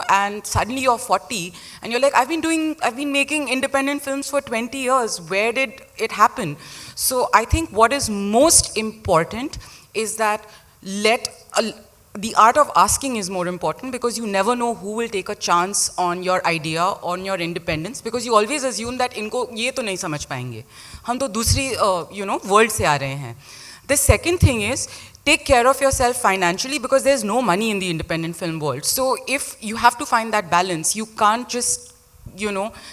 and suddenly you're 40 and you're like, I've been making independent films for 20 years. Where did it happen? So I think what is most important is that the art of asking is more important, because you never know who will take a chance on your idea, on your independence, because you always assume that इनको ये तो नहीं समझ पाएंगे, हम तो दूसरी world से आ रहे हैं. The second thing is, take care of yourself financially, because there's no money in the independent film world. So if you have to find that balance, you can't just,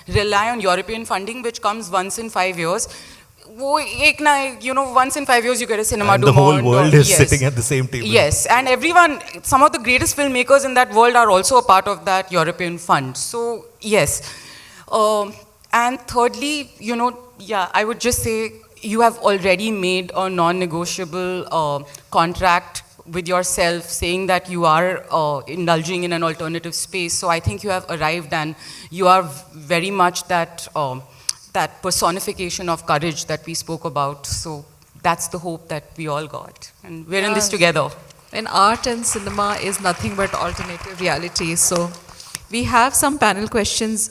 rely on European funding, which comes once in 5 years. Once in 5 years you get a cinema and the whole world is sitting at the same table. Yes, and some of the greatest filmmakers in that world are also a part of that European fund. So, yes. And thirdly, I would just say, you have already made a non-negotiable contract with yourself, saying that you are indulging in an alternative space. So I think you have arrived, and you are very much that personification of courage that we spoke about. So that's the hope that we all got. And we're in this together. And art and cinema is nothing but alternative reality. So we have some panel questions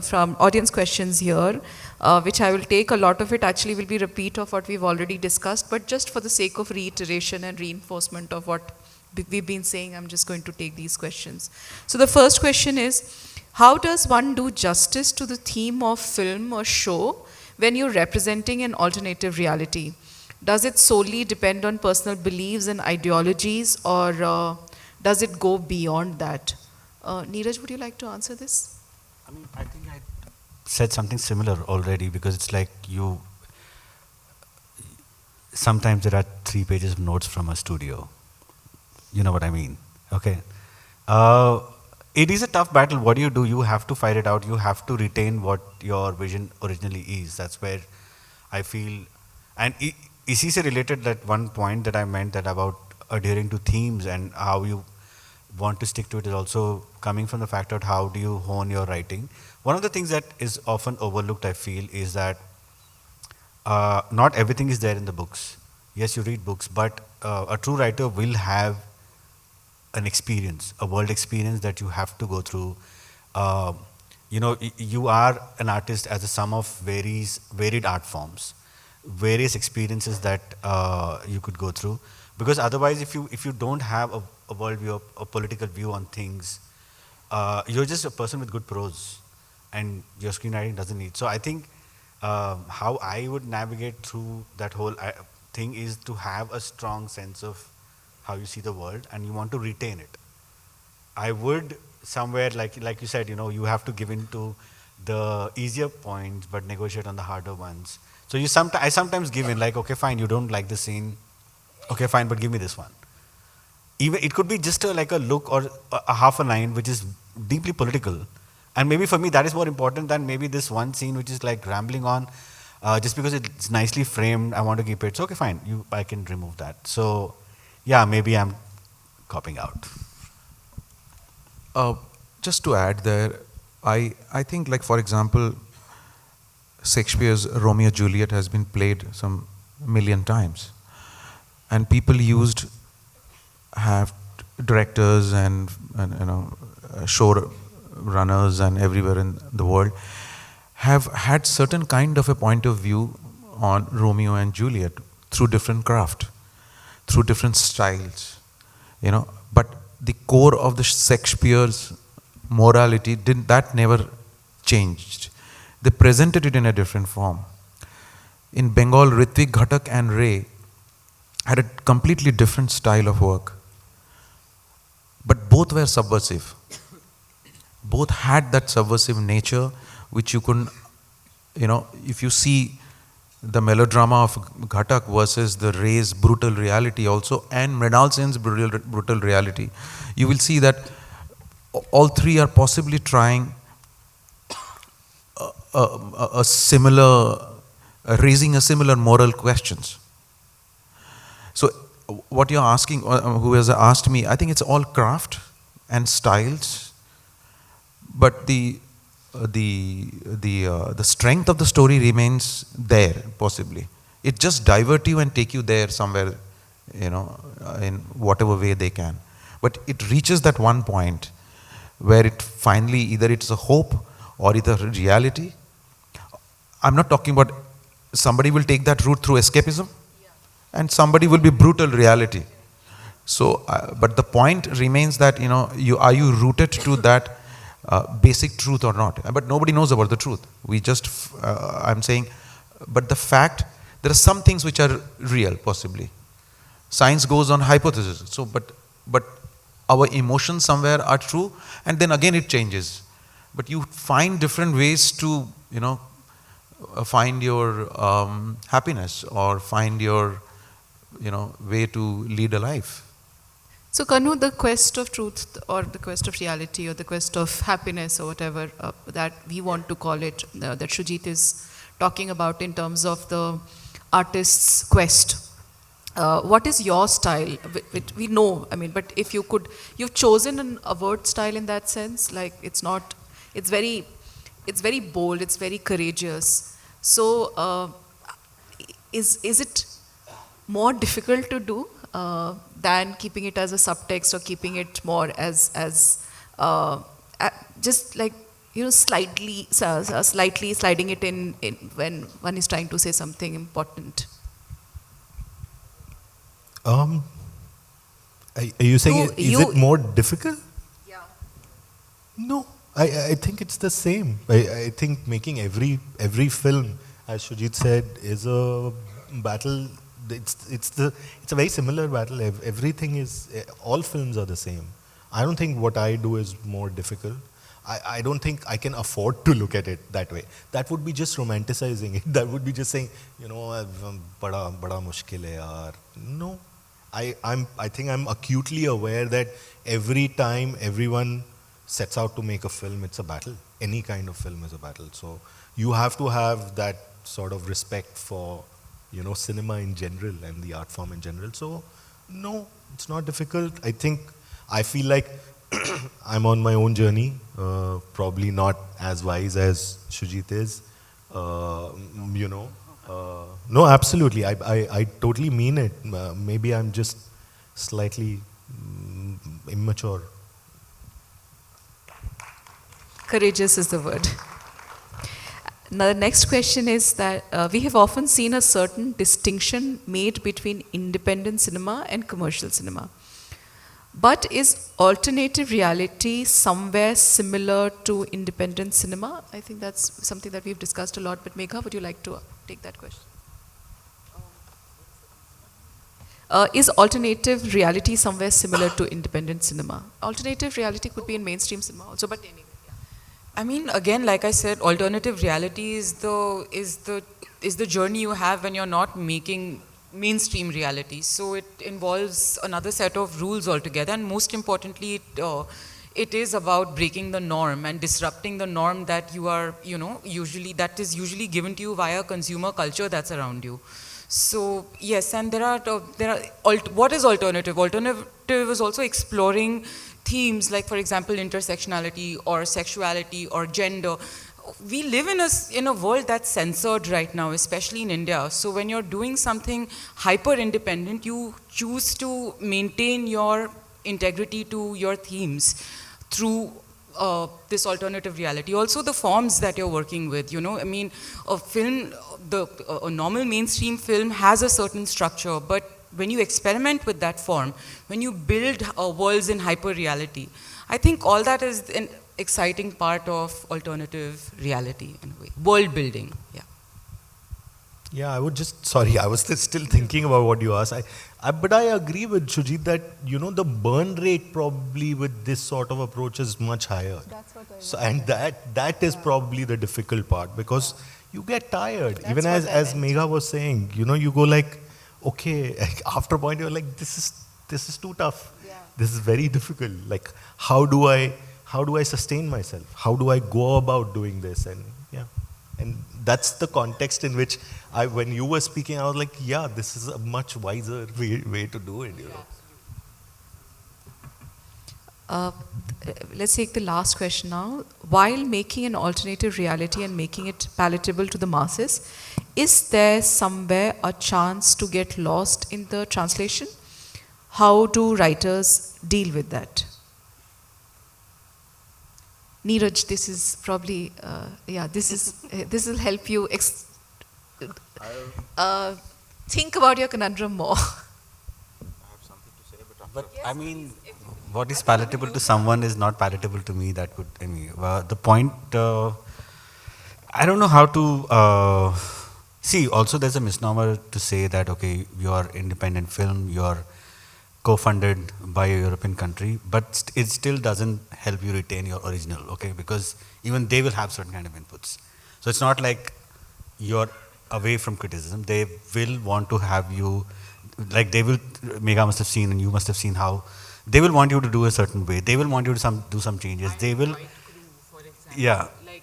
from audience questions here, which I will take. A lot of it actually will be repeat of what we've already discussed, but just for the sake of reiteration and reinforcement of what we've been saying, I'm just going to take these questions. So the first question is, how does one do justice to the theme of film or show when you're representing an alternative reality? Does it solely depend on personal beliefs and ideologies, or does it go beyond that? Neeraj, would you like to answer this? I mean, I think I said something similar already, because it's like sometimes there are 3 pages of notes from a studio. You know what I mean? Okay. It is a tough battle. What do? You have to fight it out. You have to retain what your vision originally is. That's where I feel, and इसी से related that one point that I meant, that about adhering to themes and how you want to stick to it, is also coming from the fact of how do you hone your writing. One of the things that is often overlooked, I feel, is that not everything is there in the books. Yes, you read books, but a true writer will have an experience, a world experience that you have to go through. You are an artist as a sum of varied art forms, various experiences that you could go through. Because otherwise, if you don't have a world view, a political view on things, you're just a person with good prose, and your screenwriting doesn't need. So I think how I would navigate through that whole thing is to have a strong sense of how you see the world, and you want to retain it. I would somewhere, like you said, you have to give in to the easier points, but negotiate on the harder ones. So I sometimes give in, like, okay, fine, you don't like the scene, okay, fine, but give me this one. Even it could be just like a look or a half a line, which is deeply political, And maybe for me, that is more important than maybe this one scene which is like rambling on. Just because it's nicely framed, I want to keep it. So, okay, fine. I can remove that. So, yeah, maybe I'm copping out. Just to add there, I think, like, for example, Shakespeare's Romeo and Juliet has been played some million times. And people have directors and show runners and everywhere in the world have had certain kind of a point of view on Romeo and Juliet through different craft, through different styles, but the core of the Shakespeare's morality that never changed. They presented it in a different form. In Bengal, Ritvik, Ghatak and Ray had a completely different style of work, but both were subversive. Both had that subversive nature which you couldn't, if you see the melodrama of Ghatak versus the Ray's brutal reality also, and Mrinal Sen's brutal reality, you will see that all three are possibly trying a similar, raising a similar moral questions. So what you're asking, who has asked me, I think it's all craft and styles, but the strength of the story remains there, possibly. It just divert you and take you there somewhere, in whatever way they can. But it reaches that one point where it finally, either it's a hope or either reality. I'm not talking about somebody will take that route through escapism, and somebody will be brutal reality. So, but the point remains that, are you rooted to that basic truth or not? But nobody knows about the truth. We just, I'm saying, but the fact, there are some things which are real, possibly. Science goes on hypothesis. So, but our emotions somewhere are true, and then again it changes. But you find different ways to, find your happiness, or find your, way to lead a life. So Kanu, the quest of truth, or the quest of reality, or the quest of happiness, or whatever that we want to call it, that Shoojit is talking about in terms of the artist's quest. What is your style? We know, but if you could, you've chosen a word style in that sense, like it's very bold, it's very courageous. So is it more difficult to do than keeping it as a subtext, or keeping it more as just like, slightly sliding it in when one is trying to say something important? Are you saying is it more difficult? Yeah. No, I think it's the same. I think making every film, as Shoojit said, is a battle. It's a very similar battle. Everything is, all films are the same. I don't think what I do is more difficult. I don't think I can afford to look at it that way. That would be just romanticizing it. That would be just saying, bada mushkil hai yaar. No, I think I'm acutely aware that every time everyone sets out to make a film, it's a battle. Any kind of film is a battle. So you have to have that sort of respect for, cinema in general and the art form in general. So no, it's not difficult. I feel like I'm on my own journey, probably not as wise as Shoojit is, no, absolutely. I totally mean it. Maybe I'm just slightly immature. Courageous is the word. Now, the next question is that we have often seen a certain distinction made between independent cinema and commercial cinema. But is alternative reality somewhere similar to independent cinema? I think that's something that we've discussed a lot, but Megha, would you like to take that question? Is alternative reality somewhere similar to independent cinema? Alternative reality could be in mainstream cinema also, but anyway. I mean, again, like I said, alternative reality is the journey you have when you're not making mainstream reality. So it involves another set of rules altogether, and most importantly, it is about breaking the norm and disrupting the norm that you are, that is usually given to you via consumer culture that's around you. So yes, and what is alternative? Alternative is also exploring themes like, for example, intersectionality or sexuality or gender. We live in a world that's censored right now, especially in India. So when you're doing something hyper independent, you choose to maintain your integrity to your themes through this alternative reality. Also the forms that you're working with, I mean, a film, a normal mainstream film has a certain structure, but when you experiment with that form, when you build worlds in hyper reality, I think all that is an exciting part of alternative reality in a way. World building, yeah. Yeah, I would just, sorry, I was still thinking about what you asked. But I agree with Shoojit that, the burn rate probably with this sort of approach is much higher. That's what I So, and that is probably the difficult part, because you get tired. Even as Megha was saying, you go like, okay, after a point you're like, this is too tough. Yeah. This is very difficult. Like, how do I sustain myself? How do I go about doing this? And yeah. And that's the context in which when you were speaking, I was like, yeah, this is a much wiser way to do it, Let's take the last question now. While making an alternative reality and making it palatable to the masses, is there somewhere a chance to get lost in the translation? How do writers deal with that? Neeraj, this is probably, this will help you think about your conundrum more. But I mean, what is palatable to someone is not palatable to me. That would, the point, I don't know how to, see, also there's a misnomer to say that, okay, you're independent film, you're co-funded by a European country, but it still doesn't help you retain your original, okay? Because even they will have certain kind of inputs. So it's not like you're away from criticism. They will want to have you, like Megha must have seen and you must have seen how they will want you to do a certain way. They will want you to do some changes. They will, yeah. Like,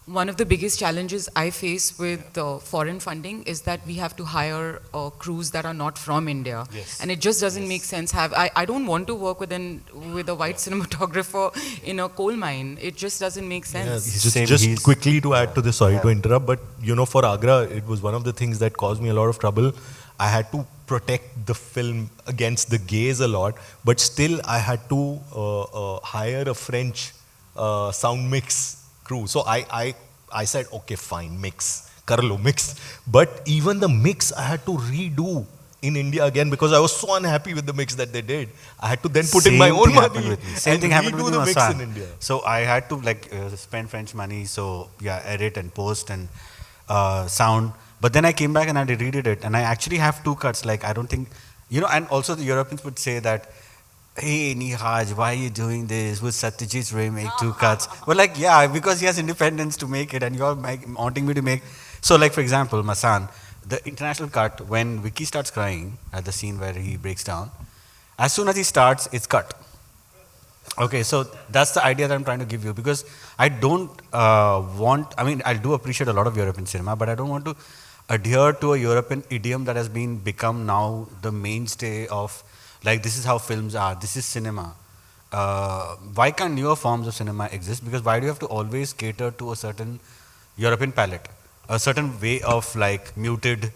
one of the biggest challenges I face with foreign funding is that we have to hire crews that are not from India. Yes. And it just doesn't make sense. I don't want to work with a white cinematographer in a coal mine. It just doesn't make sense. Yeah, just quickly to add to this, sorry to interrupt, but for Agra, it was one of the things that caused me a lot of trouble. I had to protect the film against the gaze a lot, but still I had to hire a French sound mix crew. So I said, okay, fine, mix, Karlo, mix. But even the mix I had to redo in India again because I was so unhappy with the mix that they did. I had to then put in my own money Same thing happened with the mix Massan. in India. So I had to spend French money, so yeah, edit and post and sound. But then I came back and I redid it, and I actually have two cuts. Like, I don't think, and also the Europeans would say that, hey, Neeraj, why are you doing this? Would Satyajit's Ray make two cuts? But like, yeah, because he has independence to make it, and you're wanting me to make. So like, for example, Massan, the international cut, when Vicky starts crying at the scene where he breaks down, as soon as he starts, it's cut. Okay, so that's the idea that I'm trying to give you, because I don't I do appreciate a lot of European cinema, but I don't want to adhere to a European idiom that has become now the mainstay of, like, this is how films are, this is cinema. Why can't newer forms of cinema exist? Because why do you have to always cater to a certain European palette, a certain way of like muted?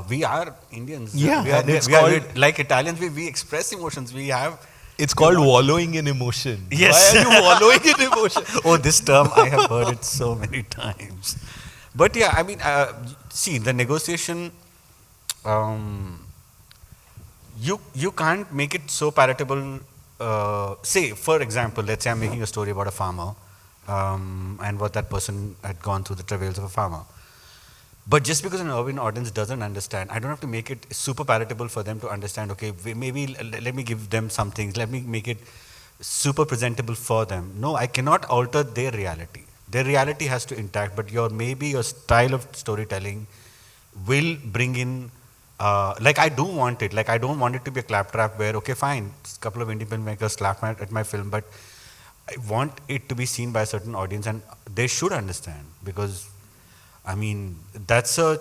We are Indians. Yeah, we are, and it's we like Italians. We express emotions. We have. It's called wallowing in emotion. Yes. Why are you wallowing in emotion? Oh, this term, I have heard it so many times. But yeah, I mean, see, the negotiation, you can't make it so palatable. Say, for example, let's say I'm making a story about a farmer and what that person had gone through, the travails of a farmer. But just because an urban audience doesn't understand, I don't have to make it super palatable for them to understand, okay, maybe let me give them some things, let me make it super presentable for them. No, I cannot alter their reality. Their reality has to intact, but maybe your style of storytelling will bring in like I do want it. Like I don't want it to be a claptrap where, okay, fine, a couple of independent makers slap at my film, but I want it to be seen by a certain audience, and they should understand, because, I mean, that's a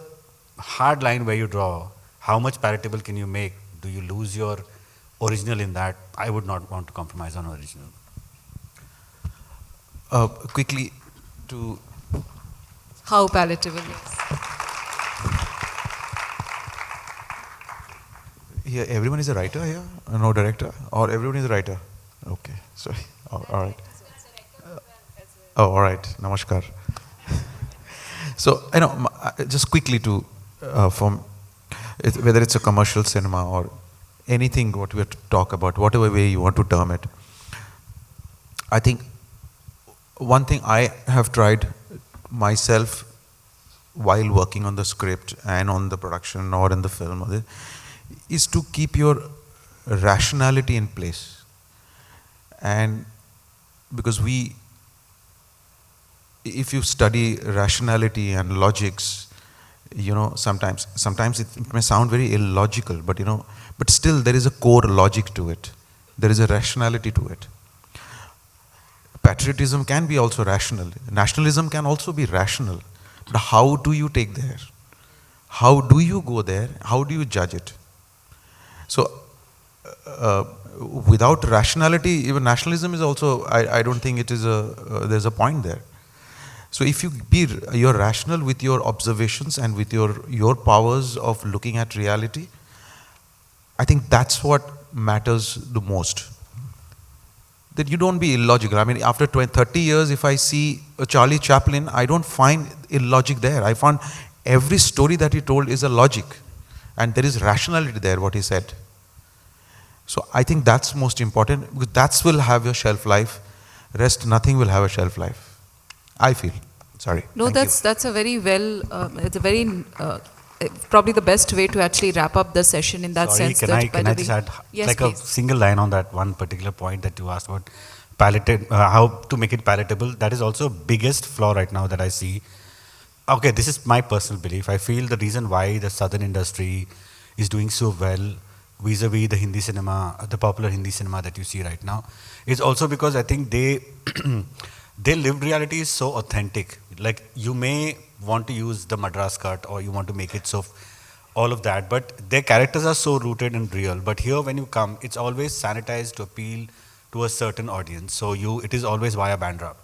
hard line where you draw. How much palatable can you make? Do you lose your original in that? I would not want to compromise on original. Quickly to... How palatable, yes. Here, everyone is a writer here? No director? Or everyone is a writer? Okay, sorry. Oh, all right. Oh, all right. Namaskar. So, you know, just quickly to, whether it's a commercial cinema or anything what we have to talk about, whatever way you want to term it, I think one thing I have tried myself while working on the script and on the production or in the film is to keep your rationality in place. And because if you study rationality and logics, you know, sometimes it may sound very illogical, but you know, but still there is a core logic to it. There is a rationality to it. Patriotism can be also rational. Nationalism can also be rational. But how do you take there? How do you go there? How do you judge it? So, without rationality, even nationalism is also, I don't think it is there's a point there. So if you're rational with your observations and with your powers of looking at reality, I think that's what matters the most. That you don't be illogical. I mean, after 30 years, if I see a Charlie Chaplin, I don't find illogic there. I find every story that he told is a logic. And there is rationality there, what he said. So I think that's most important, because that will have your shelf life. Rest, nothing will have a shelf life, I feel. Sorry. No, that's a very well, it's a very, probably the best way to actually wrap up the session in that sense. Can I just add like please. A single line on that one particular point that you asked about how to make it palatable? That is also biggest flaw right now that I see. Okay, this is my personal belief. I feel the reason why the southern industry is doing so well vis-a-vis the Hindi cinema, the popular Hindi cinema that you see right now, is also because I think their lived reality is so authentic. Like, you may want to use the Madras cut or you want to make it so all of that, but their characters are so rooted and real. But here when you come, it's always sanitized to appeal to a certain audience. So it is always via Bandra.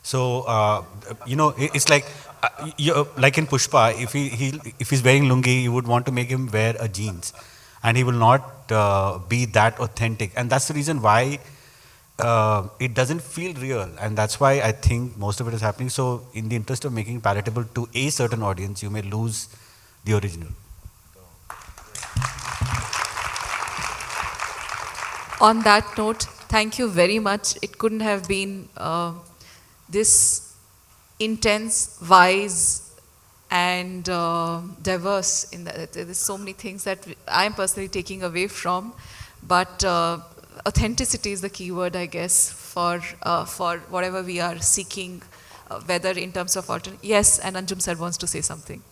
So you know, it's like like in Pushpa, if he's wearing lungi, you would want to make him wear a jeans, and he will not be that authentic. And that's the reason why it doesn't feel real, and that's why I think most of it is happening. So in the interest of making palatable to a certain audience, you may lose the original. On that note, thank you very much. It couldn't have been this intense, wise, and diverse. There's so many things that I'm personally taking away from, but authenticity is the key word, I guess, for whatever we are seeking, whether in terms of alternate. Yes, and Anjum sir wants to say something.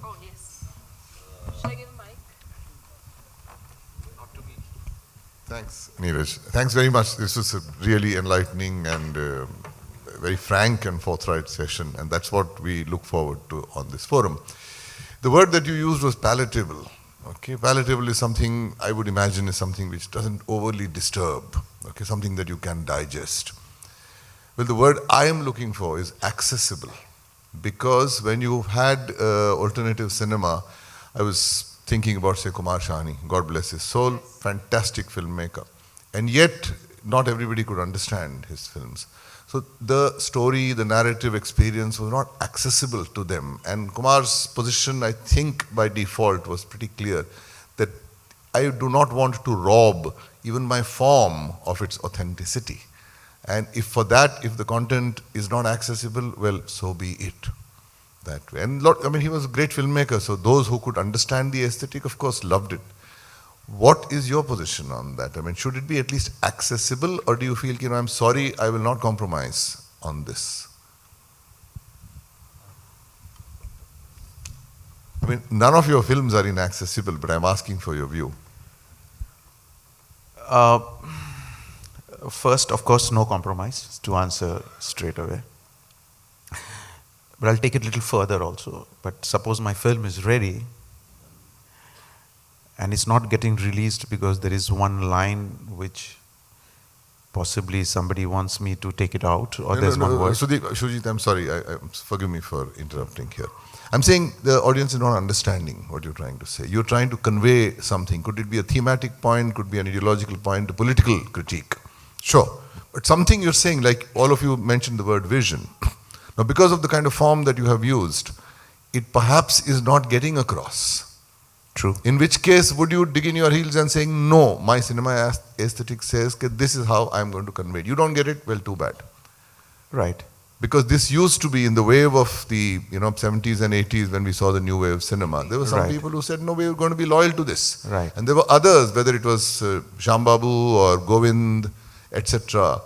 Oh, yes. Should I give a mic? Not to me. Thanks, Neeraj. Thanks very much. This was a really enlightening and very frank and forthright session, and that's what we look forward to on this forum. The word that you used was palatable. Okay, palatable is something I would imagine is something which doesn't overly disturb. Okay, something that you can digest. Well, the word I am looking for is accessible, because when you've had alternative cinema, I was thinking about, say, Kumar Shani, God bless his soul, fantastic filmmaker, and yet not everybody could understand his films. So the story, the narrative experience was not accessible to them. And Kumar's position, I think by default, was pretty clear that I do not want to rob even my form of its authenticity. And if the content is not accessible, well, so be it. That way. And I mean, he was a great filmmaker, so those who could understand the aesthetic, of course, loved it. What is your position on that? I mean, should it be at least accessible, or do you feel, I'm sorry, I will not compromise on this? mean, none of your films are inaccessible, but I'm asking for your view. First, of course, no compromise, to answer straight away. But I'll take it a little further also. But suppose my film is ready and it's not getting released because there is one line which possibly somebody wants me to take it out, or there's one word. Shoojit, I'm sorry. Forgive me for interrupting here. I'm saying the audience is not understanding what you're trying to say. You're trying to convey something. Could it be a thematic point? Could be an ideological point, a political critique? Sure. But something you're saying, like all of you mentioned the word vision. Now, because of the kind of form that you have used, it perhaps is not getting across. True. In which case, would you dig in your heels and saying, no, my cinema aesthetic says that this is how I'm going to convey it. You don't get it? Well, too bad. Right. Because this used to be in the wave of the 70s and 80s when we saw the new wave cinema. There were some Right. people who said, no, we're going to be loyal to this. Right. And there were others, whether it was Shambabu or Govind, etc.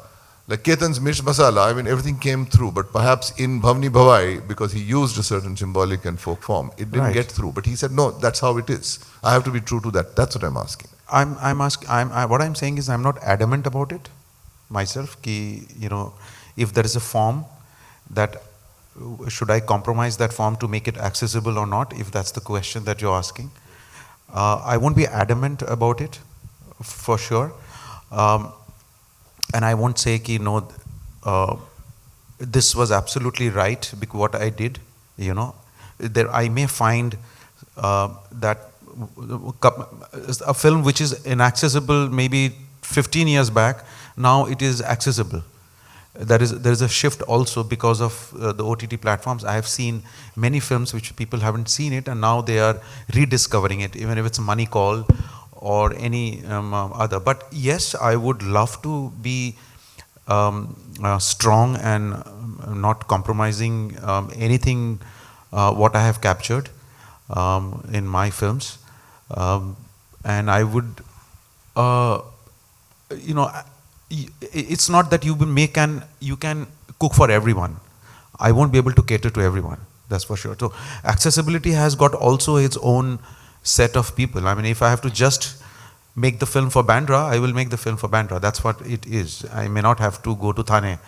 Like Ketan's Mirch Masala, I mean, everything came through. But perhaps in Bhavni Bhavai, because he used a certain symbolic and folk form, it didn't Right. get through. But he said, no, that's how it is. I have to be true to that. That's what I'm asking. What I'm saying is I'm not adamant about it myself. If there is a form, that should I compromise that form to make it accessible or not? If that's the question that you're asking, I won't be adamant about it, for sure. And I won't say this was absolutely right because what I did. There I may find that a film which is inaccessible maybe 15 years back, now it is accessible. There is a shift also because of the OTT platforms. I have seen many films which people haven't seen it, and now they are rediscovering it, even if it's Money Call or any other. But yes, I would love to be strong and not compromising anything what I have captured in my films, and I would, it's not that you can cook for everyone. I won't be able to cater to everyone, that's for sure. So accessibility has got also its own set of people. I mean, if I have to just make the film for Bandra, I will make the film for Bandra. That's what it is. I may not have to go to Thane,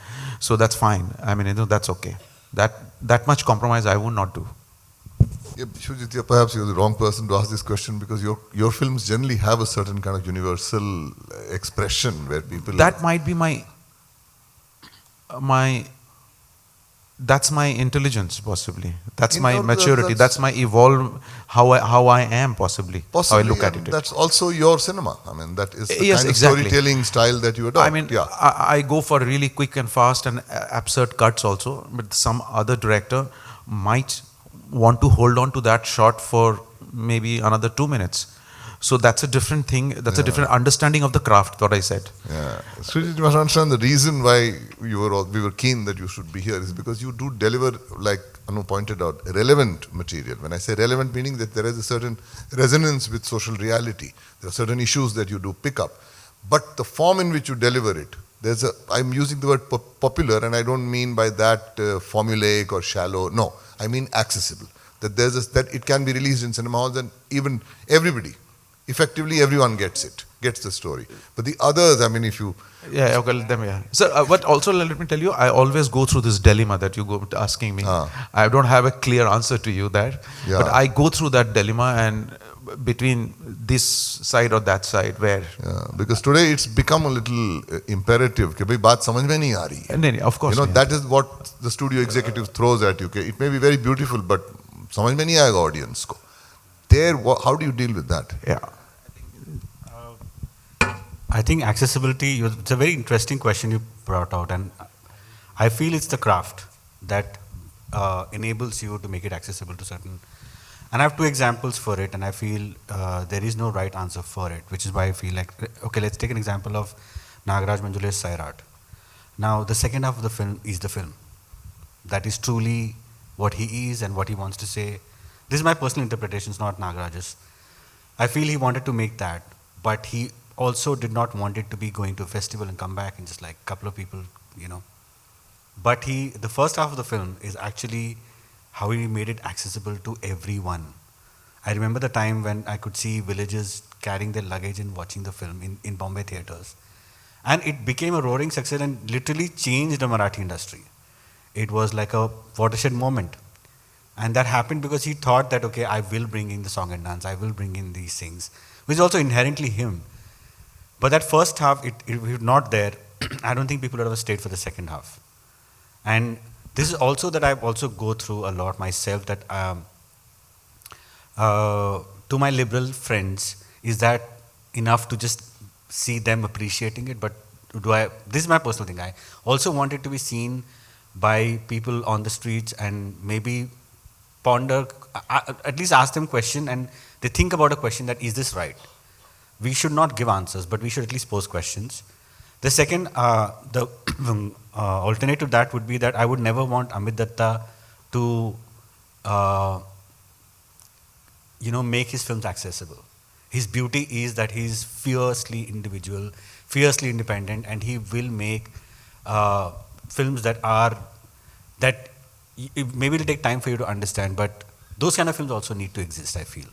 so that's fine. I mean, that's okay. That much compromise I would not do. Yeah, Shoojit, perhaps you're the wrong person to ask this question because your films generally have a certain kind of universal expression where people... That might be that's my intelligence, possibly. That's my maturity. That's my evolve, how I am, possibly how I look at it. That's also your cinema. I mean, that is the Yes, kind exactly. of storytelling style that you adopt. I mean, I go for really quick and fast and absurd cuts also, but some other director might want to hold on to that shot for maybe another 2 minutes. So that's a different thing. That's a different understanding of the craft, what I said. Yeah. Shoojit, you must understand the reason why we were keen that you should be here is because you do deliver, like Anu pointed out, relevant material. When I say relevant, meaning that there is a certain resonance with social reality. There are certain issues that you do pick up. But the form in which you deliver it, I'm using the word popular, and I don't mean by that formulaic or shallow. No, I mean accessible. That it can be released in cinema halls and even everybody, effectively everyone gets the story. But the others, I mean, if you... Yeah, okay, yeah. So, but also let me tell you, I always go through this dilemma that you go asking me. I don't have a clear answer to you there, but I go through that dilemma and between this side or that side where... Yeah, because today it's become a little imperative. That baat samajh mein nahi aa rahi hai. Of course. That is what the studio executive throws at you. It may be very beautiful, but samajh mein nahi aayega audience ko. There, how do you deal with that? Yeah. I think accessibility, it's a very interesting question you brought out, and I feel it's the craft that enables you to make it accessible to certain. And I have two examples for it, and I feel there is no right answer for it, which is why I feel like, okay, let's take an example of Nagaraj Manjule's Sairat. Now, the second half of the film is the film. That is truly what he is and what he wants to say. This is my personal interpretation, it's not Nagaraj's. I feel he wanted to make that, but he also did not want it to be going to a festival and come back and just like a couple of people, But the first half of the film is actually how he made it accessible to everyone. I remember the time when I could see villagers carrying their luggage and watching the film in Bombay theatres. And it became a roaring success and literally changed the Marathi industry. It was like a watershed moment. And that happened because he thought that, okay, I will bring in the song and dance, I will bring in these things, which is also inherently him. But that first half, it was not there. I don't think people would have stayed for the second half. And this is also that I also go through a lot myself, that to my liberal friends, is that enough to just see them appreciating it? But this is my personal thing. I also want it to be seen by people on the streets and maybe ponder, at least ask them question, and they think about a question that, is this right? We should not give answers, but we should at least pose questions. The second, the alternative to that would be that I would never want Amit Datta to, make his films accessible. His beauty is that he is fiercely individual, fiercely independent, and he will make films that maybe it'll take time for you to understand, but those kind of films also need to exist, I feel.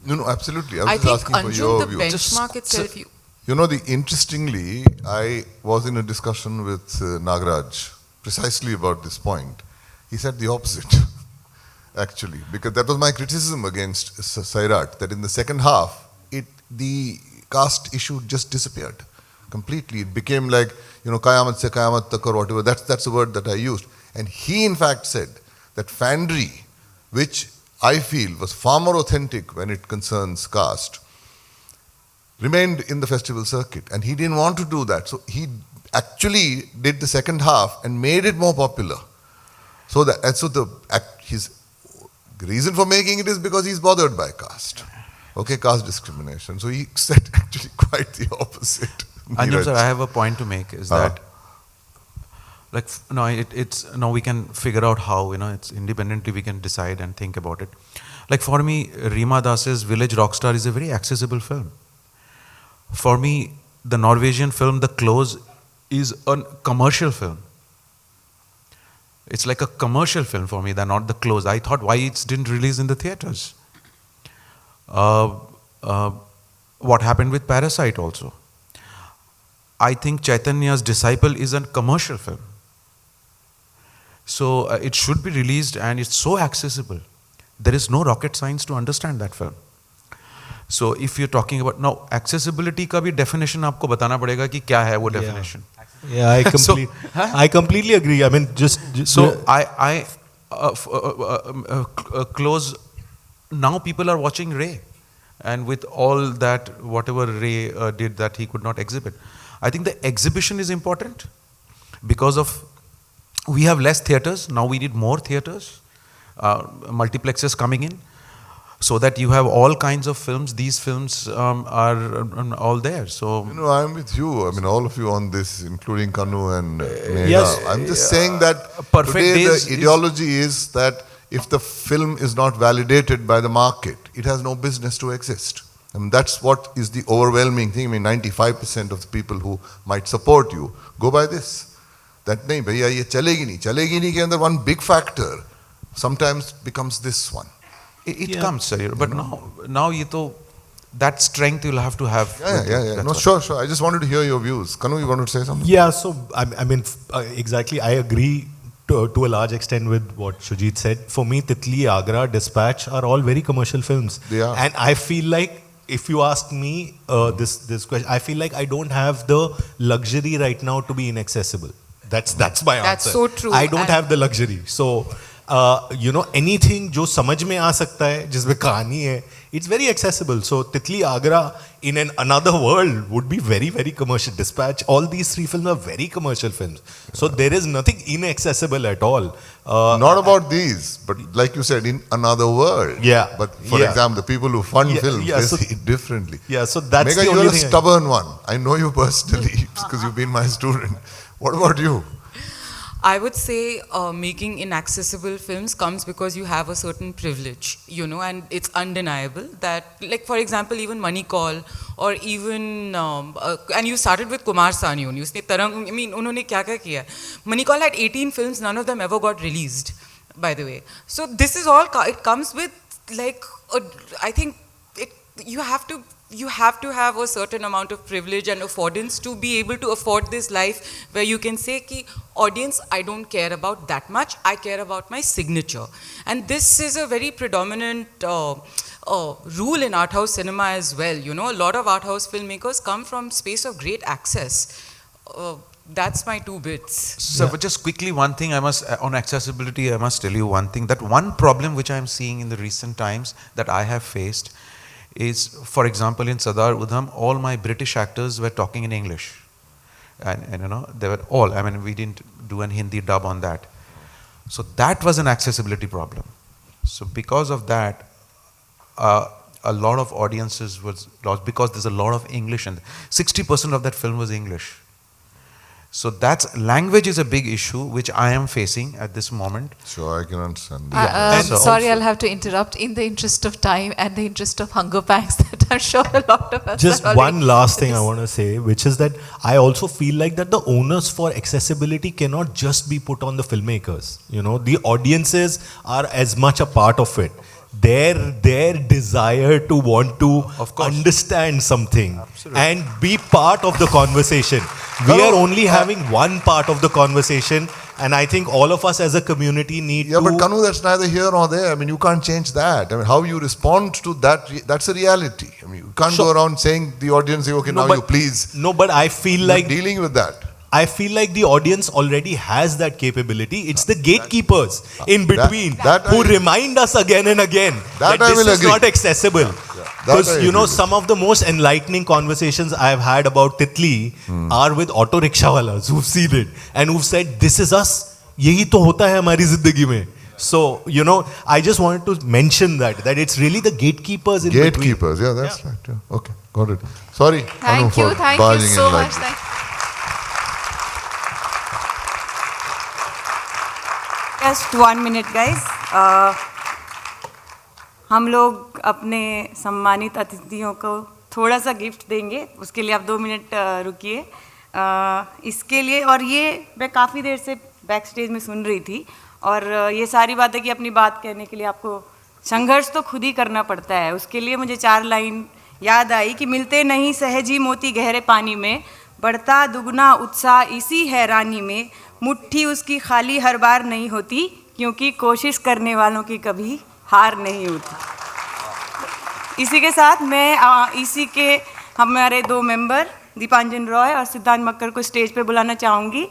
No, absolutely. I was just think asking for your Anjum, the view. benchmark itself. Interestingly, I was in a discussion with Nagaraj precisely about this point. He said the opposite, actually, because that was my criticism against Sairat, that in the second half, the caste issue just disappeared completely. It became like, Qayamat se Qayamat tak or whatever. That's the word that I used. And he, in fact, said that Fandry, which I feel was far more authentic when it concerns caste, remained in the festival circuit. And he didn't want to do that. So he actually did the second half and made it more popular. His reason for making it is because he's bothered by caste. Okay, caste discrimination. So he said actually quite the opposite. Anjum sir, I have a point to make, is that now we can figure out how, it's independently we can decide and think about it. Like for me, Rima Das's Village Rockstar is a very accessible film. For me, the Norwegian film The Close is a commercial film. It's like a commercial film for me, not The Close. I thought why it didn't release in the theaters. What happened with Parasite also. I think Chaitanya's Disciple is a commercial film. So it should be released, and it's so accessible. There is no rocket science to understand that film. So if you're talking about now accessibility का भी definition आपको बताना पड़ेगा कि क्या है वो definition. Yeah, I completely agree. I mean, I close. Now people are watching Ray, and with all that whatever Ray did that he could not exhibit. I think the exhibition is important because of we have less theaters now. We need more theaters, multiplexes coming in, so that you have all kinds of films. These films are all there. So I'm with you. I mean, all of you on this, including Kanu and Megha. Yes, I'm just saying that today the ideology is that if the film is not validated by the market, it has no business to exist. And that's what is the overwhelming thing. I mean, 95% of the people who might support you go by this. That nahi, bhaiya, ye chalegi nahi ke andar one big factor sometimes becomes this one. It comes, sir. But now ye to, that strength you'll have to have. Yeah. No, sure. I just wanted to hear your views. Kanu, you wanted to say something? Yeah, so I mean, exactly. I agree to a large extent with what Shoojit said. For me, Titli, Agra, Dispatch are all very commercial films. They are. And I feel like, if you ask me this question, I feel like I don't have the luxury right now to be inaccessible. That's my answer. That's so true. I don't have the luxury. So, anything जो समझ में आ सकता है, जिसमें कहानी है, it's very accessible. So, Titli Agra in another world would be very, very commercial. Dispatch, all these three films are very commercial films. So, there is nothing inaccessible at all. Not about these, but like you said, in another world. Yeah. But for example, the people who fund films, they see it differently. Yeah, so that's Megha, the only you're a thing. stubborn one. I know you personally because you've been my student. What about you? I would say making inaccessible films comes because you have a certain privilege, and it's undeniable that, like, for example, even Money Call, or even, and you started with Kumar Sanu, usne Tarang, I mean, unhone kya kiya. Money Call had 18 films, none of them ever got released, by the way. So this is all, it comes with like, I think you have to have a certain amount of privilege and affordance to be able to afford this life where you can say ki audience, I don't care about that much, I care about my signature. And this is a very predominant rule in art house cinema as well. You know, a lot of art house filmmakers come from space of great access. That's my 2 bits. So, but just quickly, one thing I must, on accessibility, I must tell you one thing, that one problem which I am seeing in the recent times that I have faced is, for example, in Sardar Udham, all my British actors were talking in English. And you know, they were all, I mean, we didn't do an Hindi dub on that. So that was an accessibility problem. So because of that, a lot of audiences was lost because there's a lot of English, and 60% of that film was English. So that's, language is a big issue which I am facing at this moment. Sure, I can understand. Sorry, I'll have to interrupt in the interest of time and the interest of hunger pangs that I'm sure a lot of us Just are one already- last thing I want to say, which is that I also feel like that the onus for accessibility cannot just be put on the filmmakers. You know, the audiences are as much a part of it. Their desire to want to understand something and be part of the conversation. We are only having one part of the conversation, and I think all of us as a community need to... Yeah, but Kanu, that's neither here nor there. I mean, you can't change that. I mean, how you respond to that, that's a reality. I mean, you can't go around saying the audience, okay, now you please. No, but I feel You're like... dealing with that. I feel like the audience already has that capability. It's the gatekeepers in between who remind us again and again that this is not accessible. Because, you know, some of the most enlightening conversations I've had about Titli are with auto rickshaw walas who've seen it and who've said, this is us. Yahi to hota hai hamari zindagi mein. So, you know, I just wanted to mention that it's really the gatekeepers in between. Gatekeepers, yeah, that's right. Yeah. Okay, got it. Sorry, Kanu, Thank you so in like much. this. Just 1 minute, guys. हम लोग अपने सम्मानित अतिथियों को थोड़ा सा gift देंगे, उसके लिए आप 2 मिनट रुकिए। इसके लिए, और ये मैं काफ़ी देर से बैक स्टेज में सुन रही थी, और ये सारी बातें कि अपनी बात कहने के लिए आपको संघर्ष तो खुद ही करना पड़ता है। उसके लिए मुझे 4 लाइन याद आई कि मिलते नहीं सहजी मोती गहरे पानी में, बढ़ता दुगना उत्साह इसी हैरानी में, मुट्ठी उसकी खाली हर बार नहीं होती, क्योंकि कोशिश करने वालों की कभी हार नहीं होती। इसी के साथ मैं इसी के हमारे 2 मेंबर दीपांजन रॉय और सिद्धांत मक्कर को स्टेज पे बुलाना चाहूँगी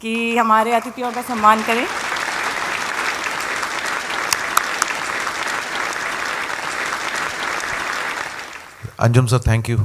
कि हमारे अतिथियों का सम्मान करें। Anjum sir, thank you.